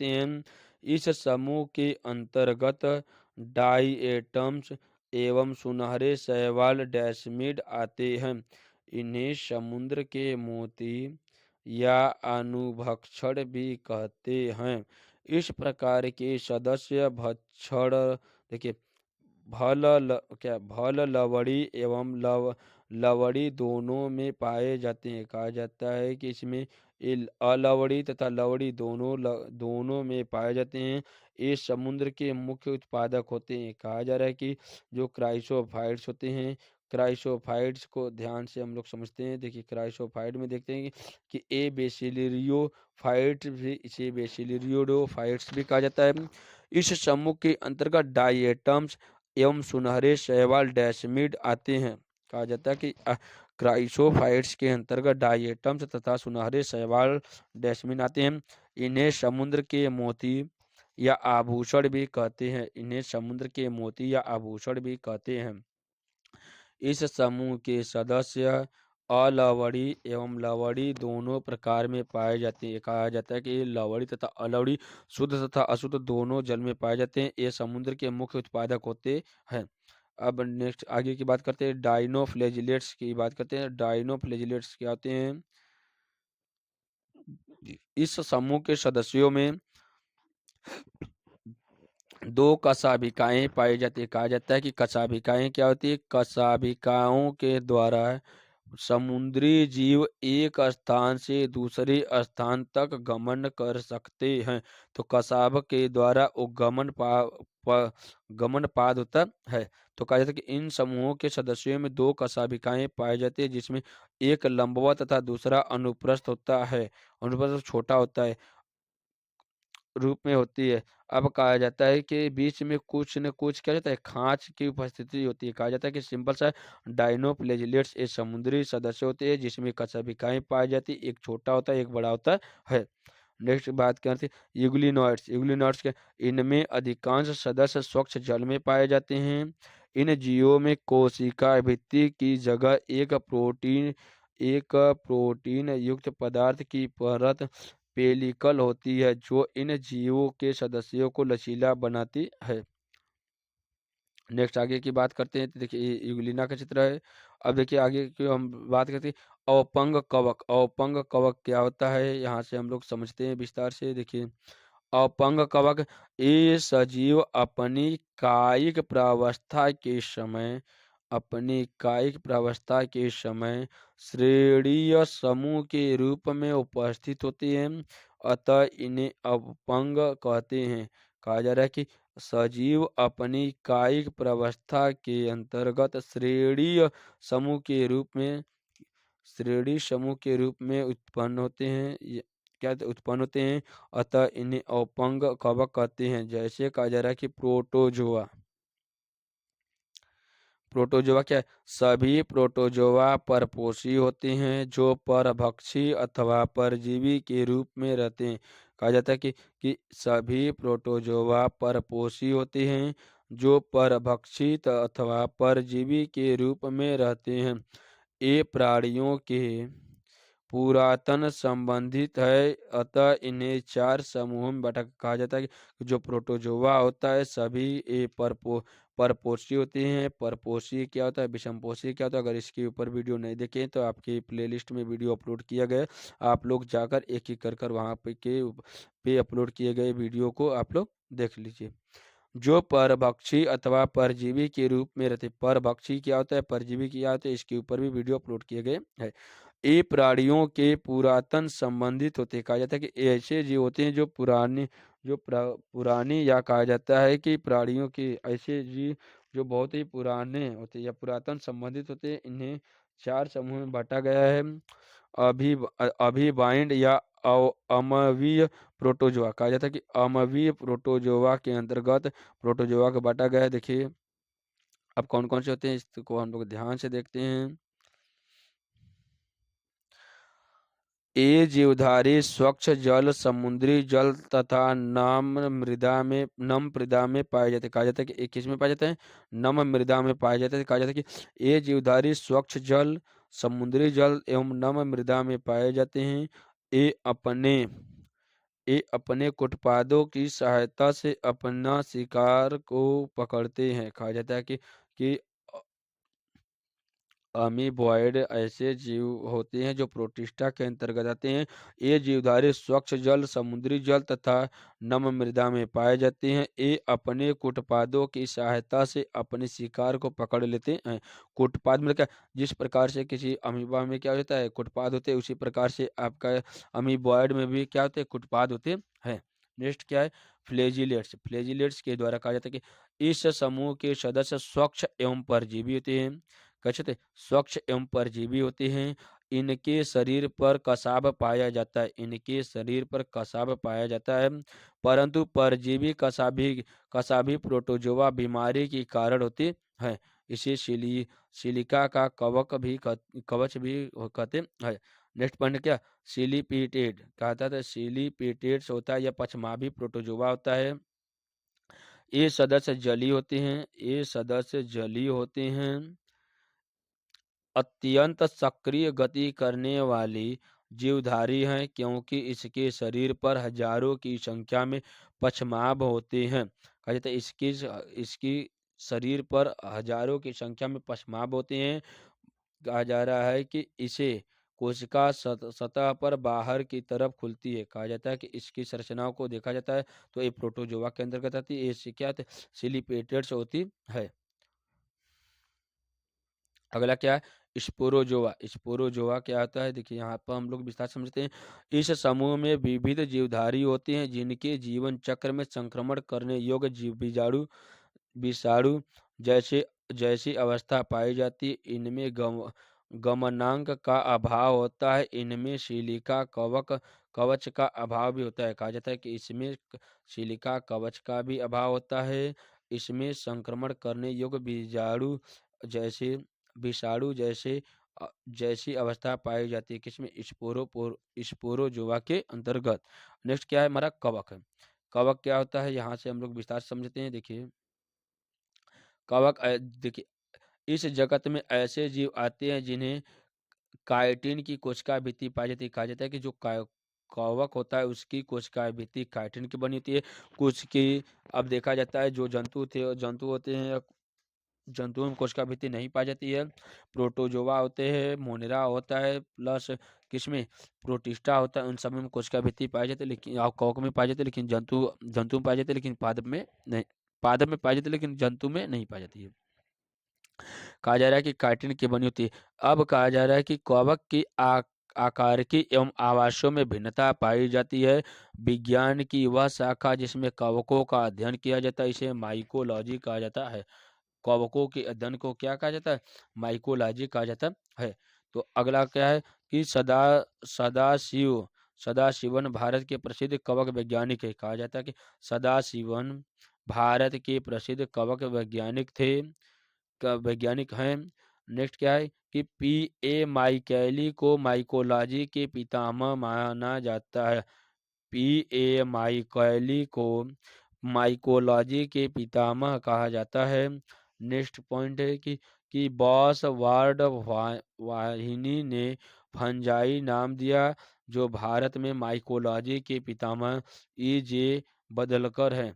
हैं। इस समूह के अंतर्गत डाइएटम्स एवं सुनहरे शैवाल डेस्मिड आते हैं। इन्हें समुद्र के मोती या अनुभक्षण भी कहते हैं। इस प्रकार के सदस्य भक्षण, देखिए भल लवड़ी एवं लवड़ी दोनों में पाए जाते हैं। कहा जाता है कि इसमें अलवड़ी तथा लवड़ी दोनों में पाए जाते हैं। ये समुद्र के मुख्य उत्पादक होते हैं। कहा जा रहा है कि जो क्राइसोफाइट्स होते हैं क्राइसोफाइट्स को ध्यान से हम लोग समझते हैं। देखिए क्राइसोफाइट में देखते हैं कि ए बेसिलरियोफाइट भी, इसे बेसिलरियोडोफाइट्स भी कहा जाता है। इस समूह के अंतर्गत डायटम्स एवं सुनहरे शैवाल डेस्मिड आते हैं। कहा जाता है कि क्राइसोफाइट्स के अंतर्गत डायटम्स तथा सुनहरे शैवाल डेस्मिन आते हैं। इन्हें समुद्र के मोती या आभूषण भी कहते हैं। इन्हें समुद्र के मोती या आभूषण भी कहते हैं। इस समूह के सदस्य अलवड़ी एवं लवड़ी दोनों प्रकार में पाए जाते हैं। कहा जाता है कि लवड़ी तथा अलवड़ी शुद्ध तथा अशुद्ध दोनों जल में पाए जाते हैं। ये समुद्र के मुख्य उत्पादक होते हैं। अब नेक्स्ट आगे की बात करते हैं, डाइनोफ्लेजिलेट्स की बात करते हैं। डाइनोफ्लेजिलेट्स क्या होते हैं? इस समूह के सदस्यों में दो कशाभिकाएं पाई जाती है। कहा जाता है कि कशाभिकाएं क्या होती है? कशाभिकाओं के द्वारा समुद्री जीव एक स्थान से दूसरे स्थान तक गमन कर सकते हैं। तो कसाब के द्वारा गमन पाद होता है। तो कहा जाता है कि इन समूहों के सदस्यों में दो कशाभिकाएं पाई जाती है, जिसमें एक लंबवत तथा दूसरा अनुप्रस्थ होता है। अनुप्रस्थ छोटा होता है रूप में होती है। अब कहा जाता है कि बीच में कुछ न कुछ क्या जाता है, खांच की उपस्थिति होती है। कहा जाता है कि सिंपल सा डाइनोप्लेजिलेट्स एक समुद्री सदस्य होते हैं, जिसमें कशेरुकियां पाई जाती है। एक छोटा होता है, एक बड़ा होता है। नेक्स्ट बात करते हैं यूग्लिनॉइड्स। यूग्लिनॉइड्स के इनमें अधिकांश सदस्य स्वच्छ जल में पाए जाते हैं। इन जीवों में कोशिका भित्ति की जगह एक प्रोटीन युक्त पदार्थ की परत पेलिकल होती है, जो इन जीवों के सदस्यों को लचीला बनाती है। नेक्स्ट आगे की बात करते हैं। तो देखिए ये यूग्लिना का चित्र है। अब देखिए आगे की हम बात करते हैं अवपंग कवक। अवपंग कवक क्या होता है, यहाँ से हम लोग समझते हैं विस्तार से। देखिए अपंग कवक, ये सजीव अपनी कायिक प्रावस्था के समय श्रेणीय समूह के रूप में उपस्थित होते हैं, अतः इन्हें अपंग कहते हैं। कहा जा रहा है कि सजीव अपनी कायिक प्रावस्था के अंतर्गत श्रेणी समूह के रूप में उत्पन्न होते हैं। उत्पन्न होते हैं, अतः इन्हें अपंग कवक कहते हैं। जैसे कहा जा रहा है कि प्रोटोजोआ। प्रोटोजोआ क्या है? सभी प्रोटोजोआ परपोषी होते हैं, जो परभक्षी अथवा परजीवी के रूप में रहते हैं। कहा जाता है कि सभी प्रोटोजोआ परपोषी होते हैं, जो परभक्षी अथवा परजीवी के रूप में रहते हैं। ये प्राणियों के पुरातन संबंधित है, अतः इन्हें चार समूहों में बांटा कहा जाता है कि जो प्रोटोजोआ होता है सभी ये परपोषी होते हैं। परपोषी क्या होता है, विषमपोषी क्या होता है? अगर इसके ऊपर वीडियो नहीं देखें तो आपकी प्लेलिस्ट में वीडियो अपलोड किया गया, आप लोग जाकर एक एक कर वहाँ पे अपलोड किए गए वीडियो को आप लोग देख लीजिए। जो परभक्षी अथवा परजीवी के रूप में रहते। परभक्षी क्या होता है, परजीवी क्या होता है, इसके ऊपर भी वीडियो अपलोड किए गए हैं। ये प्राणियों के पुरातन संबंधित होते हैं। कहा जाता है कि ऐसे जीव होते हैं जो पुरानी या कहा जाता है कि प्राणियों के ऐसे जीव जो बहुत ही पुराने होते हैं या पुरातन संबंधित होते हैं। इन्हें चार समूह में बांटा गया है। अभिबाइंड या अमवीय प्रोटोजोआ। कहा जाता है कि अमवीय प्रोटोजोआ के अंतर्गत प्रोटोजोआ को बांटा गया है। देखिए अब कौन कौन से होते हैं, इसको हम लोग ध्यान से देखते हैं। ये जीवधारी स्वच्छ जल, समुद्री जल तथा नम मृदा में पाए जाते हैं। कहा जाता है कि किस में पाए जाते हैं? नम मृदा में पाए जाते हैं। कहा जाता है कि ये जीवधारी स्वच्छ जल, समुद्री जल एवं नम मृदा में पाए जाते हैं। ये अपने ये अपने कुटपादों की सहायता से अपना शिकार को पकड़ते हैं। कहा जाता है कि अमीबॉयड ऐसे जीव होते हैं जो प्रोटिस्टा के अंतर्गत आते हैं। ये जीवधारी स्वच्छ जल, समुद्री जल तथा नम मृदा में पाए जाते हैं। ये अपने कुटपादों की सहायता से अपने शिकार को पकड़ लेते हैं। कुटपाद मतलब क्या? जिस प्रकार से किसी अमीबा में क्या होता है, कुटपाद होते हैं, उसी प्रकार से आपका अमीबॉयड में भी क्या होते हैं, कुटपाद होते हैं। नेक्स्ट क्या है? फ्लेजिलेट्स। फ्लेजिलेट्स के द्वारा कहा जाता है कि इस समूह के सदस्य स्वच्छ एवं परजीवी होते हैं। कहते स्वच्छ एवं परजीवी होते हैं। इनके शरीर पर कसाब पाया जाता है, इनके शरीर पर कसाब पाया जाता है, परंतु परजीवी कसाबी कसाबी प्रोटोजोआ बीमारी के कारण होती है। इसे सिलिका का कवच भी कहते हैं। नेक्स्ट पॉइंट क्या, सिलिपिटेड कहता था, सिलिपिटेड्स होता है या पछमाभी प्रोटोजोआ होता है। ये सदस्य जलीय होते हैं, ये सदस्य जलीय होते हैं। अत्यंत सक्रिय गति करने वाली जीवधारी हैं, क्योंकि इसके शरीर पर हजारों की संख्या में पछमाभ होते हैं। कहा जाता है इसकी शरीर पर हजारों की संख्या में पछमाभ होते हैं। कहा जा रहा है कि इसे कोशिका सतह पर बाहर की तरफ खुलती है। कहा जाता है कि इसकी संरचनाओं को देखा जाता है तो ये प्रोटोजोआ के अंतर्गत आती है। ये क्या सिलिपेटेड्स होती है। अगला क्या है, स्पोरोजोआ। स्पोरोजोआ क्या होता है, देखिए यहाँ पर हम लोग विस्तार से समझते हैं। इस समूह में विविध जीवधारी होते हैं जिनके जीवन चक्र में संक्रमण करने योग्य जीव विषाणु जैसे जैसी अवस्था पाई जाती है। इनमें गमनांक का अभाव होता है, इनमें सिलिका कवच का अभाव भी होता है। कहा जाता है कि इसमें सिलिका कवच का भी अभाव होता है। इसमें संक्रमण करने योग्य विषाणु जैसी अवस्था पाई जाती है, किसमें, स्पोरोजोआ के अंतर्गत। नेक्स्ट क्या है हमारा, कवक है। कवक क्या होता है, यहाँ से हम लोग विस्तार से समझते हैं। देखिए कवक देखिए इस जगत में ऐसे जीव आते हैं जिन्हें काइटिन की कोशिका भित्ति पाई जाती है। कहा जाता है कि जो कवक होता है उसकी कोशिका भित्ति काइटिन की बनी होती है। कुछ की अब देखा जाता है जो जंतु होते हैं, जंतुओं में कोशिका भित्ति नहीं पाई जाती है। प्रोटोजोआ होते हैं, मोनेरा होता है, प्लस किसमें, प्रोटिस्टा होता है, उन सब में कोशिका भित्ति पाई जाती है, लेकिन कवक में पाई जाती है, लेकिन जंतु में पाई जाती है, लेकिन पादप में नहीं, पादप में पाई जाती है लेकिन जंतु में नहीं पाई जाती है। कहा जा रहा है कि काइटिन की बनी होती है। अब कहा जा रहा है कि कवक की आकारिकी एवं आवासों में भिन्नता पाई जाती है। विज्ञान की वह शाखा जिसमें कवकों का अध्ययन किया जाता है इसे माइकोलॉजी कहा जाता है। कवकों के अध्ययन को क्या कहा जाता है, माइकोलॉजी कहा जाता है। तो अगला क्या है कि सदाशिवन भारत के प्रसिद्ध कवक वैज्ञानिक है। कहा जाता है कि सदाशिवन भारत के प्रसिद्ध कवक वैज्ञानिक हैं। नेक्स्ट क्या है कि P.A. माइकेली को माइकोलॉजी के पितामह माना जाता है। P.A. माइकेली को माइकोलॉजी के पितामह कहा जाता है। नेक्स्ट पॉइंट है कि बॉस वार्ड वाहिनी ने फंजाई नाम दिया, जो भारत में माइकोलॉजी के पितामह E.J. बदलकर हैं।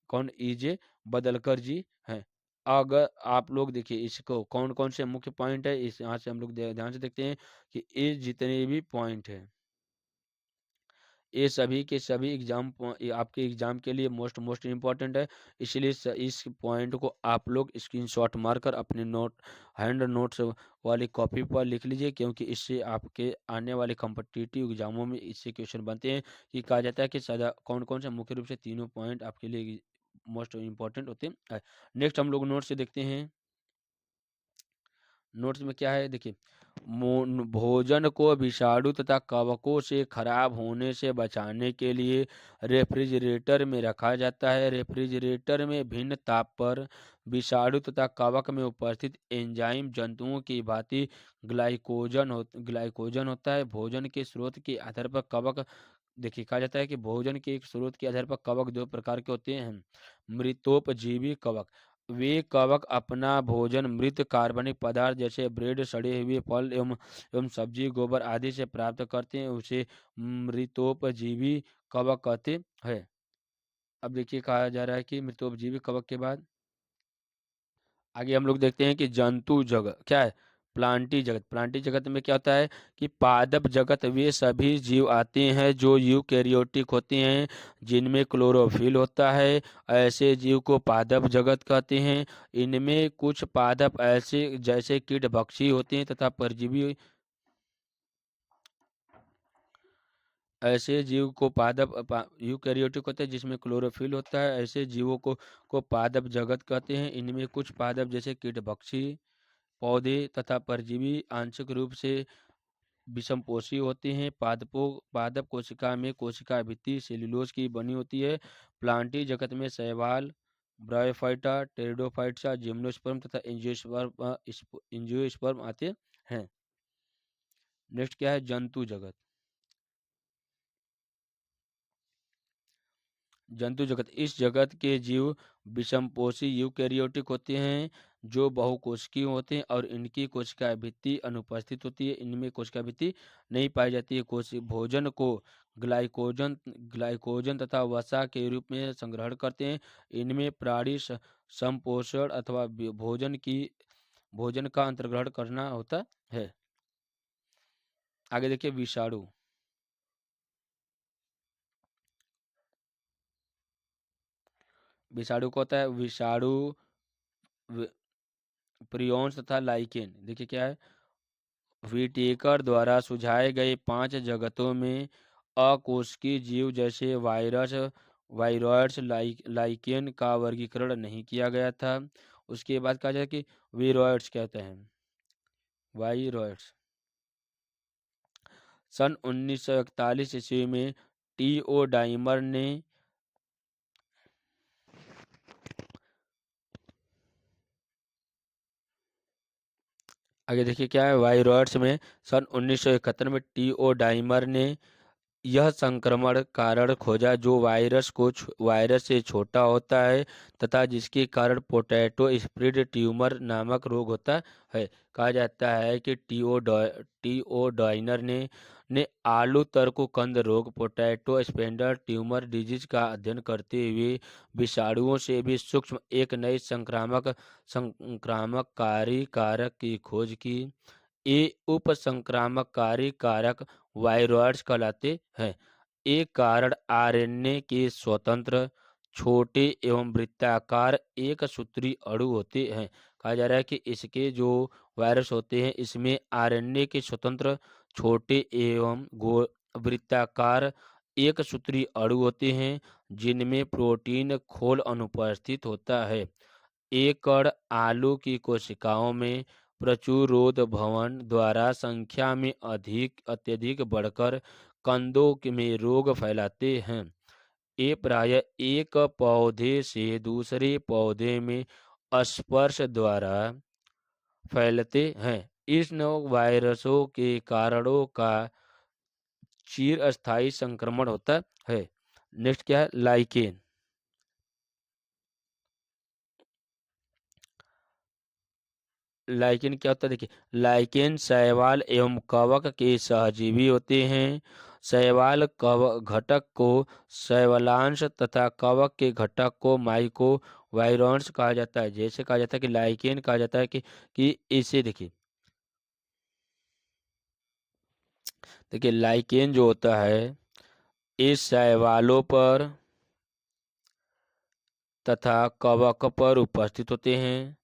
कौन, E.J. बदलकर जी हैं। अगर आप लोग देखिए इसको कौन कौन से मुख्य पॉइंट है, इस यहाँ से हम लोग ध्यान से देखते हैं कि ये जितने भी पॉइंट है ये सभी के सभी आपके एग्जाम के लिए मोस्ट इम्पॉर्टेंट है। इसलिए इस पॉइंट को आप लोग स्क्रीनशॉट मारकर अपने हैंड नोट्स वाली कॉपी पर लिख लीजिए, क्योंकि इससे आपके आने वाले कॉम्पिटिटिव एग्जामों में इससे क्वेश्चन बनते हैं। कि कहा जाता है कि सदा कौन कौन से मुख्य रूप से तीनों पॉइंट आपके लिए मोस्ट इम्पॉर्टेंट होते हैं। नेक्स्ट हम लोग नोट से देखते हैं। नोट्स में क्या है देखिए, भोजन को विषाणु तथा कवकों से खराब होने से बचाने के लिए रेफ्रिजरेटर में रखा जाता है। रेफ्रिजरेटर में भिन्न ताप पर विषाणु तथा कवक में उपस्थित एंजाइम जंतुओं की भांति ग्लाइकोजन होता है। भोजन के स्रोत के आधार पर कवक, देखिए कहा जाता है कि भोजन के एक स्रोत के आधार पर कवक दो प्रकार के होते हैं। मृतोपजीवी कवक, वे कवक अपना भोजन मृत कार्बनिक पदार्थ जैसे ब्रेड, सड़े हुए फल एवं सब्जी, गोबर आदि से प्राप्त करते हैं, उसे मृतोपजीवी कवक कहते हैं। अब देखिए कहा जा रहा है कि मृतोपजीवी कवक के बाद आगे हम लोग देखते हैं कि जंतु जगत क्या है, प्लांटी जगत। प्लांटी जगत में क्या होता है कि पादप जगत वे सभी जीव आते हैं जो यूकैरियोटिक होते हैं, जिनमें क्लोरोफिल होता है, ऐसे जीव को पादप जगत कहते हैं। इनमें कुछ पादप ऐसे जैसे कीट भक्षी होते हैं तथा परजीवी, ऐसे जीव को यूकैरियोटिक होते हैं जिसमें क्लोरोफिल होता है, ऐसे जीवों को पादप जगत कहते हैं। इनमें कुछ पादप जैसे कीट भक्षी पौधे तथा परजीवी आंशिक रूप से विषमपोषी होते हैं। पादप कोशिका में कोशिका भित्ति सेल्यूलोज की बनी होती है। प्लांटी जगत में शैवाल, ब्रायोफाइटा, टेरिडोफाइटा, जिम्नोस्पर्म तथा एंजियोस्पर्म आते हैं। नेक्स्ट क्या है, जंतु जगत। जंतु जगत, इस जगत के जीव विषमपोषी यूकेरियोटिक होते हैं जो बहुकोशिकीय होते हैं और इनकी कोशिका भित्ति अनुपस्थित होती है। इनमें कोशिका भित्ति नहीं पाई जाती है। कोशिका भोजन को ग्लाइकोजन तथा वसा के रूप में संग्रहण करते हैं। इनमें प्राणी संपोषण अथवा भोजन का अंतर्ग्रहण करना होता है। आगे देखिए विषाणु। विषाणु को होता है विषाणु, प्रियॉन्स तथा लाइकेन। देखिए क्या है, व्हिटेकर द्वारा सुझाए गए 5 जगतों में अकोशिकीय जीव जैसे वायरस, लाइकेन का वर्गीकरण नहीं किया गया था। उसके बाद कहा जाए कि वीरोइड्स कहते हैं, वायरस। सन 1941 ईस्वी में टी.ओ. डाइमर ने आगे देखिए क्या है, वायरस में सन 1971 में टी.ओ. डाइमर ने यह संक्रमण कारण खोजा जो वायरस से छोटा होता है तथा जिसके कारण पोटैटो स्प्रेड ट्यूमर नामक रोग होता है। कहा जाता है कि टी.ओ. डाइनर ने आलू तर्ककुंद रोग, पोटैटो स्प्रेड ट्यूमर डिजीज का अध्ययन करते हुए विषाणुओं से भी सूक्ष्म एक नई संक्रामककारी कारक की खोज की। ये उपसंक्रामककारी कारक वायरस कहलाते हैं। एक कारण आरएनए के स्वतंत्र छोटे एवं वृत्ताकार एक सूत्री अणु होते हैं। कहा जा रहा है कि इसके जो वायरस होते हैं इसमें आरएनए के स्वतंत्र छोटे एवं वृत्ताकार एक सूत्री अणु होते हैं जिनमें प्रोटीन खोल अनुपस्थित होता है। एक कण आलू की कोशिकाओं में प्रचुरोद भवन द्वारा संख्या में अत्यधिक बढ़कर कंदों में रोग फैलाते हैं। ये प्रायः एक पौधे से दूसरे पौधे में स्पर्श द्वारा फैलते हैं। इन वायरसों के कारणों का चिरस्थायी संक्रमण होता है। नेक्स्ट क्या है, लाइकेन। लाइकेन क्या होता है, देखिए लाइकेन शैवाल एवं कवक के सहजीवी होते हैं। शैवाल घटक को शैवालांश तथा कवक के घटक को माइक्रोवायरस कहा जाता है। जैसे कहा जाता है कि लाइकेन कहा जाता है कि इसे देखिए लाइकेन जो होता है इस शैवालों पर तथा कवक पर उपस्थित होते हैं।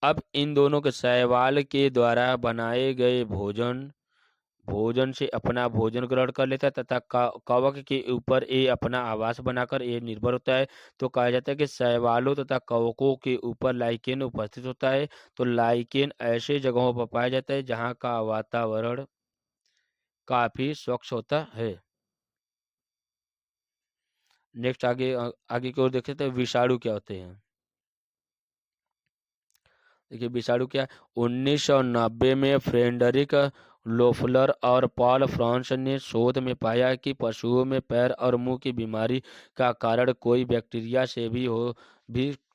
अब इन दोनों के शैवाल के द्वारा बनाए गए भोजन से अपना भोजन ग्रहण कर लेता है तथा कवक के ऊपर ये अपना आवास बनाकर ये निर्भर होता है। तो कहा जाता है कि शैवालों तथा कवकों के ऊपर लाइकेन उपस्थित होता है। तो लाइकेन ऐसे जगहों पर पाया जाता है जहाँ का वातावरण काफी स्वच्छ होता है। नेक्स्ट आगे की ओर देखते हैं विषाणु क्या होते हैं। देखिए विषाणु क्या, 1990 में फ्रेडरिक लोफलर और पॉल फ्रांस ने शोध में पाया कि पशुओं में पैर और मुंह की बीमारी का कारण कोई बैक्टीरिया से भी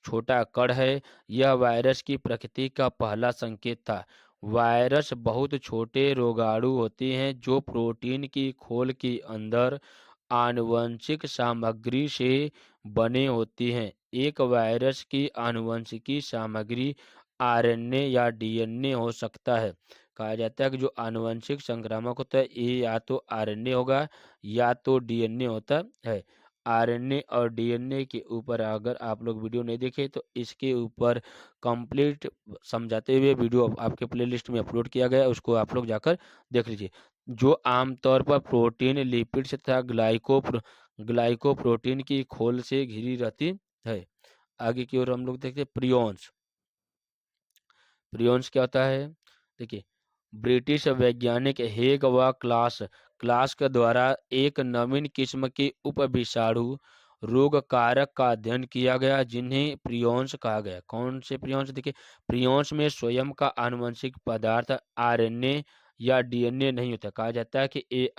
छोटा कण है। यह वायरस की प्रकृति का पहला संकेत था। वायरस बहुत छोटे रोगाणु होते हैं जो प्रोटीन की खोल के अंदर आनुवंशिक सामग्री से बने होते हैं। एक वायरस की आनुवंशिकी सामग्री आरएनए या डीएनए हो सकता है। कहा जाता है कि जो आनुवंशिक संक्रामक होता है ये या तो आरएनए होगा या तो डीएनए होता है। आरएनए और डीएनए के ऊपर अगर आप लोग वीडियो नहीं देखे तो इसके ऊपर कंप्लीट समझाते हुए वीडियो आपके प्लेलिस्ट में अपलोड किया गया है, उसको आप लोग जाकर देख लीजिए। जो आमतौर पर प्रोटीन, लिपिड्स तथा ग्लाइकोप्रोटीन की खोल से घिरी रहती है। आगे की ओर हम लोग देखते हैं प्रियॉन्स। प्रियोन्स क्या होता है? देखिए, ब्रिटिश वैज्ञानिक हेग व क्लास के द्वारा एक नवीन किस्म के उपविषाणु रोग कारक का अध्ययन किया गया जिन्हें प्रियोन्स कहा गया। कौन से प्रियोन्स? देखिए, प्रियोन्स में स्वयं का आनुवंशिक पदार्थ आरएनए या डीएनए नहीं होता। कहा जाता है कि ये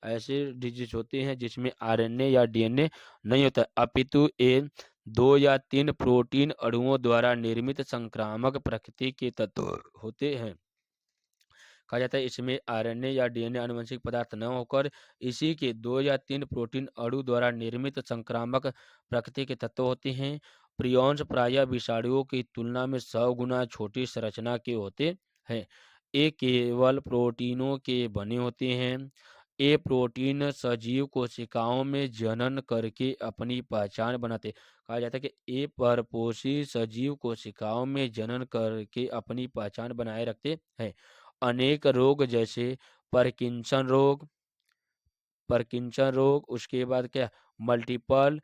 ऐसे डिजीज होते हैं जिसमें आरएनए या डीएनए नहीं होता, अपितु ये 2 या 3 प्रोटीन अणुओं द्वारा निर्मित संक्रामक प्रकृति के तत्व होते हैं। कहा जाता है इसमें आरएनए या डीएनए आनुवंशिक पदार्थ न होकर इसी के 2 या 3 प्रोटीन अणु द्वारा निर्मित संक्रामक प्रकृति के तत्व होते हैं। प्रियॉन्स प्रायः विषाणुओं की तुलना में 100 गुना छोटी संरचना के होते हैं। ये केवल प्रोटीनों के बने होते हैं। ये प्रोटीन सजीव कोशिकाओं में जनन करके अपनी पहचान बनाते। कहा जाता है कि ये परपोषी सजीव कोशिकाओं में जनन करके अपनी पहचान बनाए रखते हैं। अनेक रोग जैसे पार्किंसन रोग, उसके बाद क्या, मल्टीपल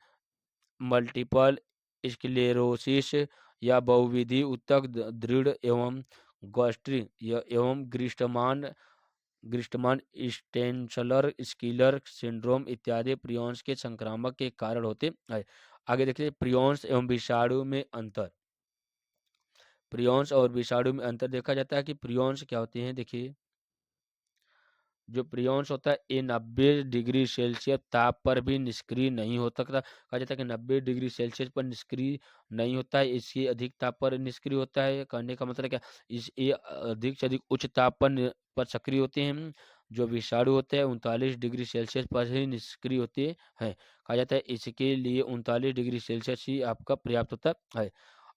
मल्टीपल स्क्लेरोसिस या बहुविधि ऊतक दृढ़ एवं गैस्ट्रिक एवं ग्रिस्टमान स्टेनसलर स्किलर सिंड्रोम इत्यादि प्रियॉन्स के संक्रामक के कारण होते हैं। आगे देखिए, प्रियॉन्स एवं विषाणु में अंतर। प्रियॉन्स और विषाणु में अंतर देखा जाता है कि प्रियॉन्स क्या होते हैं। देखिए, जो प्रियॉन्स होता है ये 90 डिग्री सेल्सियस ताप पर भी निष्क्रिय नहीं हो सकता। कहा जाता है कि 90 डिग्री सेल्सियस पर निष्क्रिय नहीं होता है, इससे अधिक ताप पर निष्क्रिय होता है। कहने का मतलब क्या, ये अधिक से अधिक उच्च ताप पर सक्रिय होते हैं। जो विषाणु होते हैं 39 डिग्री सेल्सियस पर ही निष्क्रिय होते हैं। कहा जाता है इसके लिए 39 डिग्री सेल्सियस ही आपका पर्याप्त होता है।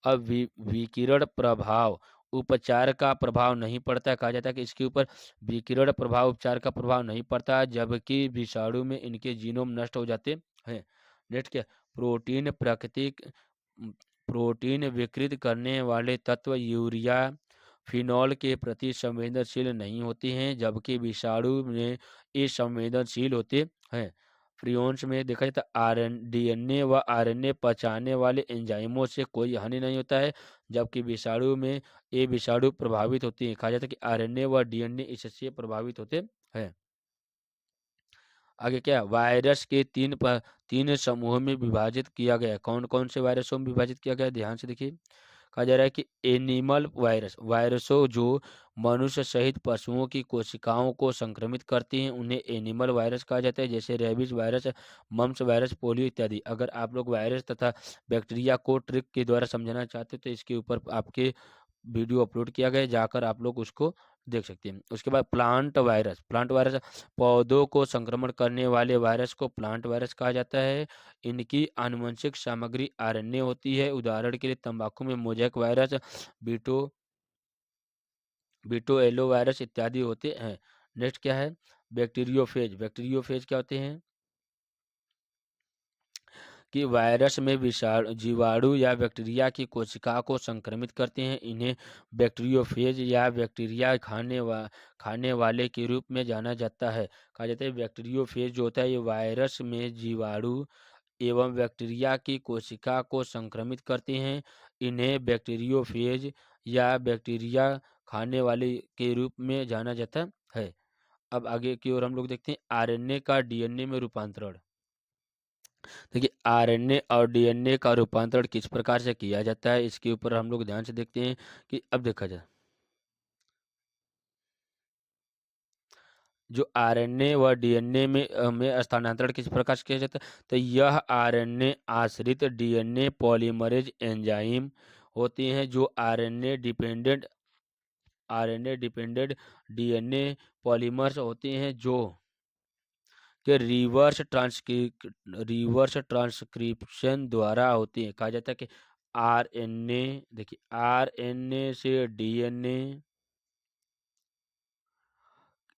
अब विकिरण प्रभाव उपचार का प्रभाव नहीं पड़ता है। कहा जाता है कि इसके ऊपर विकिरण प्रभाव उपचार का प्रभाव नहीं पड़ता, जबकि विषाणु में इनके जीनोम नष्ट हो जाते हैं। नेक्स्ट क्या, प्रोटीन विकृत करने वाले तत्व यूरिया फिनॉल के प्रति संवेदनशील नहीं होते हैं, जबकि विषाणु में ये संवेदनशील होते हैं। प्रियॉन्स में देखा जाता है डीएनए व आरएनए पचाने वाले एंजाइमों से कोई हानि नहीं होता है, जबकि विषाणु में ये विषाणु प्रभावित होती है। कहा जाता है कि आरएनए व डीएनए इससे प्रभावित होते हैं। आगे क्या, वायरस के 3 समूहों में विभाजित किया गया। कौन कौन से वायरसों में विभाजित किया गया, ध्यान से देखिए। कहा जा रहा है कि एनिमल वायरसों जो मनुष्य सहित पशुओं की कोशिकाओं को संक्रमित करती हैं उन्हें एनिमल वायरस कहा जाता है, जैसे rabies virus, mumps virus, polio इत्यादि। अगर आप लोग वायरस तथा बैक्टीरिया को ट्रिक के द्वारा समझना चाहते हो तो इसके ऊपर आपके वीडियो अपलोड किया गया है, जाकर आप लोग उसको देख सकते हैं। उसके बाद प्लांट वायरस पौधों को संक्रमण करने वाले वायरस को प्लांट वायरस कहा जाता है। इनकी आनुवंशिक सामग्री आरएनए होती है। उदाहरण के लिए तंबाकू में मोजैक वायरस, बीटो बीटो एलो वायरस इत्यादि होते हैं। नेक्स्ट क्या है, बैक्टीरियोफेज क्या होते हैं कि वायरस में जीवाणु या बैक्टीरिया की कोशिका को संक्रमित करते हैं। इन्हें बैक्टीरियोफेज या बैक्टीरिया खाने वाले के रूप में जाना जाता है। कहा जाता है बैक्टीरियोफेज जो होता है ये वायरस में जीवाणु एवं बैक्टीरिया की कोशिका को संक्रमित करते हैं। इन्हें बैक्टीरियोफेज या बैक्टीरिया खाने वाले के रूप में जाना जाता है। अब आगे की ओर हम लोग देखते हैं आरएनए का डीएनए में रूपांतरण। देखिए, आरएनए और डीएनए का रूपांतरण किस प्रकार से किया जाता है इसके ऊपर हम लोग ध्यान से देखते हैं कि अब देखा जाए जो आरएनए व डीएनए में स्थानांतरण किस प्रकार से किया जाता है। तो यह आरएनए आश्रित डीएनए पॉलीमरेज एंजाइम होते हैं जो आरएनए डिपेंडेंट डीएनए पॉलीमर्स होते हैं जो कि रिवर्स ट्रांसक्रिप्शन द्वारा होती है। कहा जाता है कि आरएनए, देखिए आरएनए से डीएनए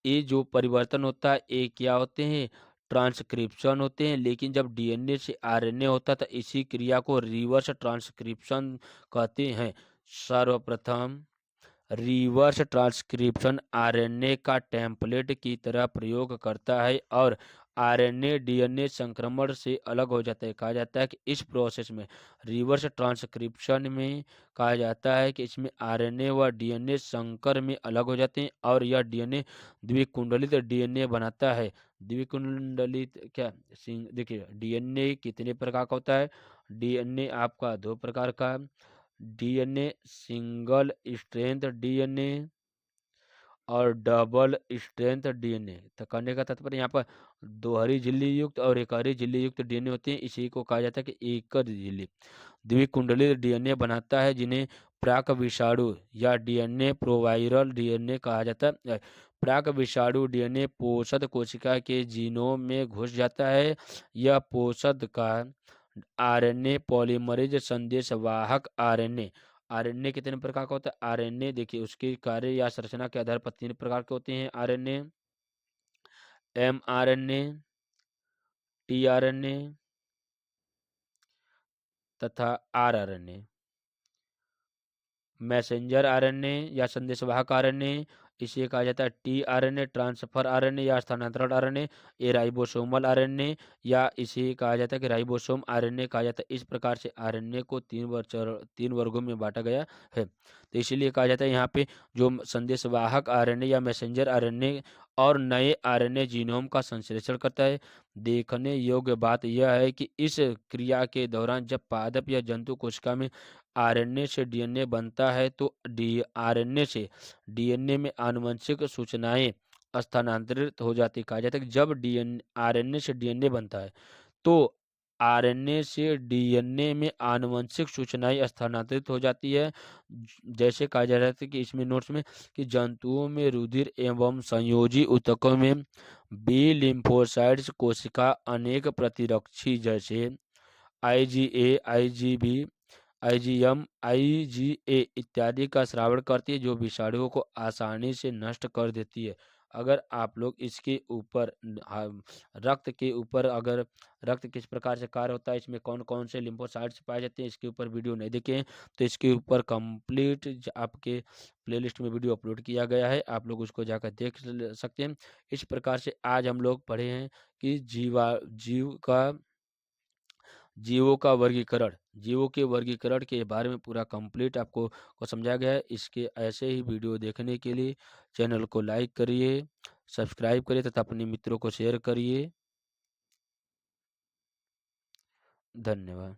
ये जो परिवर्तन होता है ये क्या होते हैं, ट्रांसक्रिप्शन होते हैं। लेकिन जब डीएनए से आरएनए होता है तो इसी क्रिया को रिवर्स ट्रांसक्रिप्शन कहते हैं। सर्वप्रथम रिवर्स ट्रांसक्रिप्शन आरएनए का टेम्पलेट की तरह प्रयोग करता है और आरएनए डीएनए संक्रमण से अलग हो जाता है। कहा जाता है कि इस प्रोसेस में रिवर्स ट्रांसक्रिप्शन में कहा जाता है कि इसमें आरएनए व डीएनए संकर में अलग हो जाते हैं और यह डीएनए द्विकुंडलित डीएनए बनाता है। द्विकुंडलित क्या देखिए डीएनए कितने प्रकार का होता है। डीएनए आपका दो प्रकार का, डीएनए सिंगल स्ट्रेंथ डीएनए और डबल स्ट्रेंथ डीएनए। तो कहने का तात्पर्य यहाँ पर दोहरी झिल्ली युक्त और एकहरी झिल्ली युक्त डीएनए होते हैं। इसी को कहा जाता है कि एकल झिल्ली द्विकुंडलित डीएनए बनाता है, जिन्हें प्राक विषाणु या डीएनए प्रोवायरल डीएनए कहा जाता है। प्राक विषाणु डीएनए पोषक कोशिका के जीनोम में घुस जाता है। यह पोषक का आरएनए पॉलीमरेज संदेश वाहक आरएनए। आरएनए कितने प्रकार का होता है। आरएनए देखिए उसके कार्य या संरचना के आधार पर 3 प्रकार के होते हैं आरएनए, एमआरएनए, टीआरएनए तथा आरआरएनए। मैसेंजर आरएनए या संदेशवाहक आरएनए, इसे कहा जाता है टीआरएनए ट्रांसफर आरएनए या स्थानांतरण आरएनए। ये राइबोसोमल आरएनए या इसे कहा जाता है कि राइबोसोम आरएनए कहा जाता है। इस प्रकार से आरएनए को 3 वर्गों में बांटा गया है। तो इसीलिए कहा जाता है यहाँ पे जो संदेशवाहक आरएनए या मैसेंजर आरएनए और नए आरएनए जीनोम का संश्लेषण करता है। देखने योग्य बात यह है कि इस क्रिया के दौरान जब पादप या जंतु कोशिका में आरएनए से डीएनए बनता है तो आरएनए से डीएनए में आनुवंशिक सूचनाएं स्थानांतरित हो जाती। कहा जाता है कि जब डीएनए आरएनए से डीएनए बनता है तो आरएनए से डीएनए में आनुवंशिक सूचनाएं स्थानांतरित हो जाती है। जैसे कहा जा रहा था कि इसमें नोट्स में कि जंतुओं में रुधिर एवं संयोजी ऊतकों में बी लिम्फोसाइट्स कोशिका अनेक प्रतिरक्षी जैसे आईजीए, आईजीबी, आईजीएम, आईजीए इत्यादि का श्रावण करती है, जो विषाणुओं को आसानी से नष्ट कर देती है। अगर आप लोग इसके ऊपर रक्त के ऊपर अगर रक्त किस प्रकार से कार्य होता है, इसमें कौन कौन से लिम्फोसाइट्स पाए जाते हैं, इसके ऊपर वीडियो नहीं देखे हैं तो इसके ऊपर कंप्लीट आपके प्लेलिस्ट में वीडियो अपलोड किया गया है, आप लोग उसको जाकर देख सकते हैं। इस प्रकार से आज हम लोग पढ़े हैं कि जीवों का वर्गीकरण, जीवों के वर्गीकरण के बारे में पूरा कंप्लीट आपको को समझाया गया है। इसके ऐसे ही वीडियो देखने के लिए चैनल को लाइक करिए, सब्सक्राइब करिए तथा अपने मित्रों को शेयर करिए। धन्यवाद।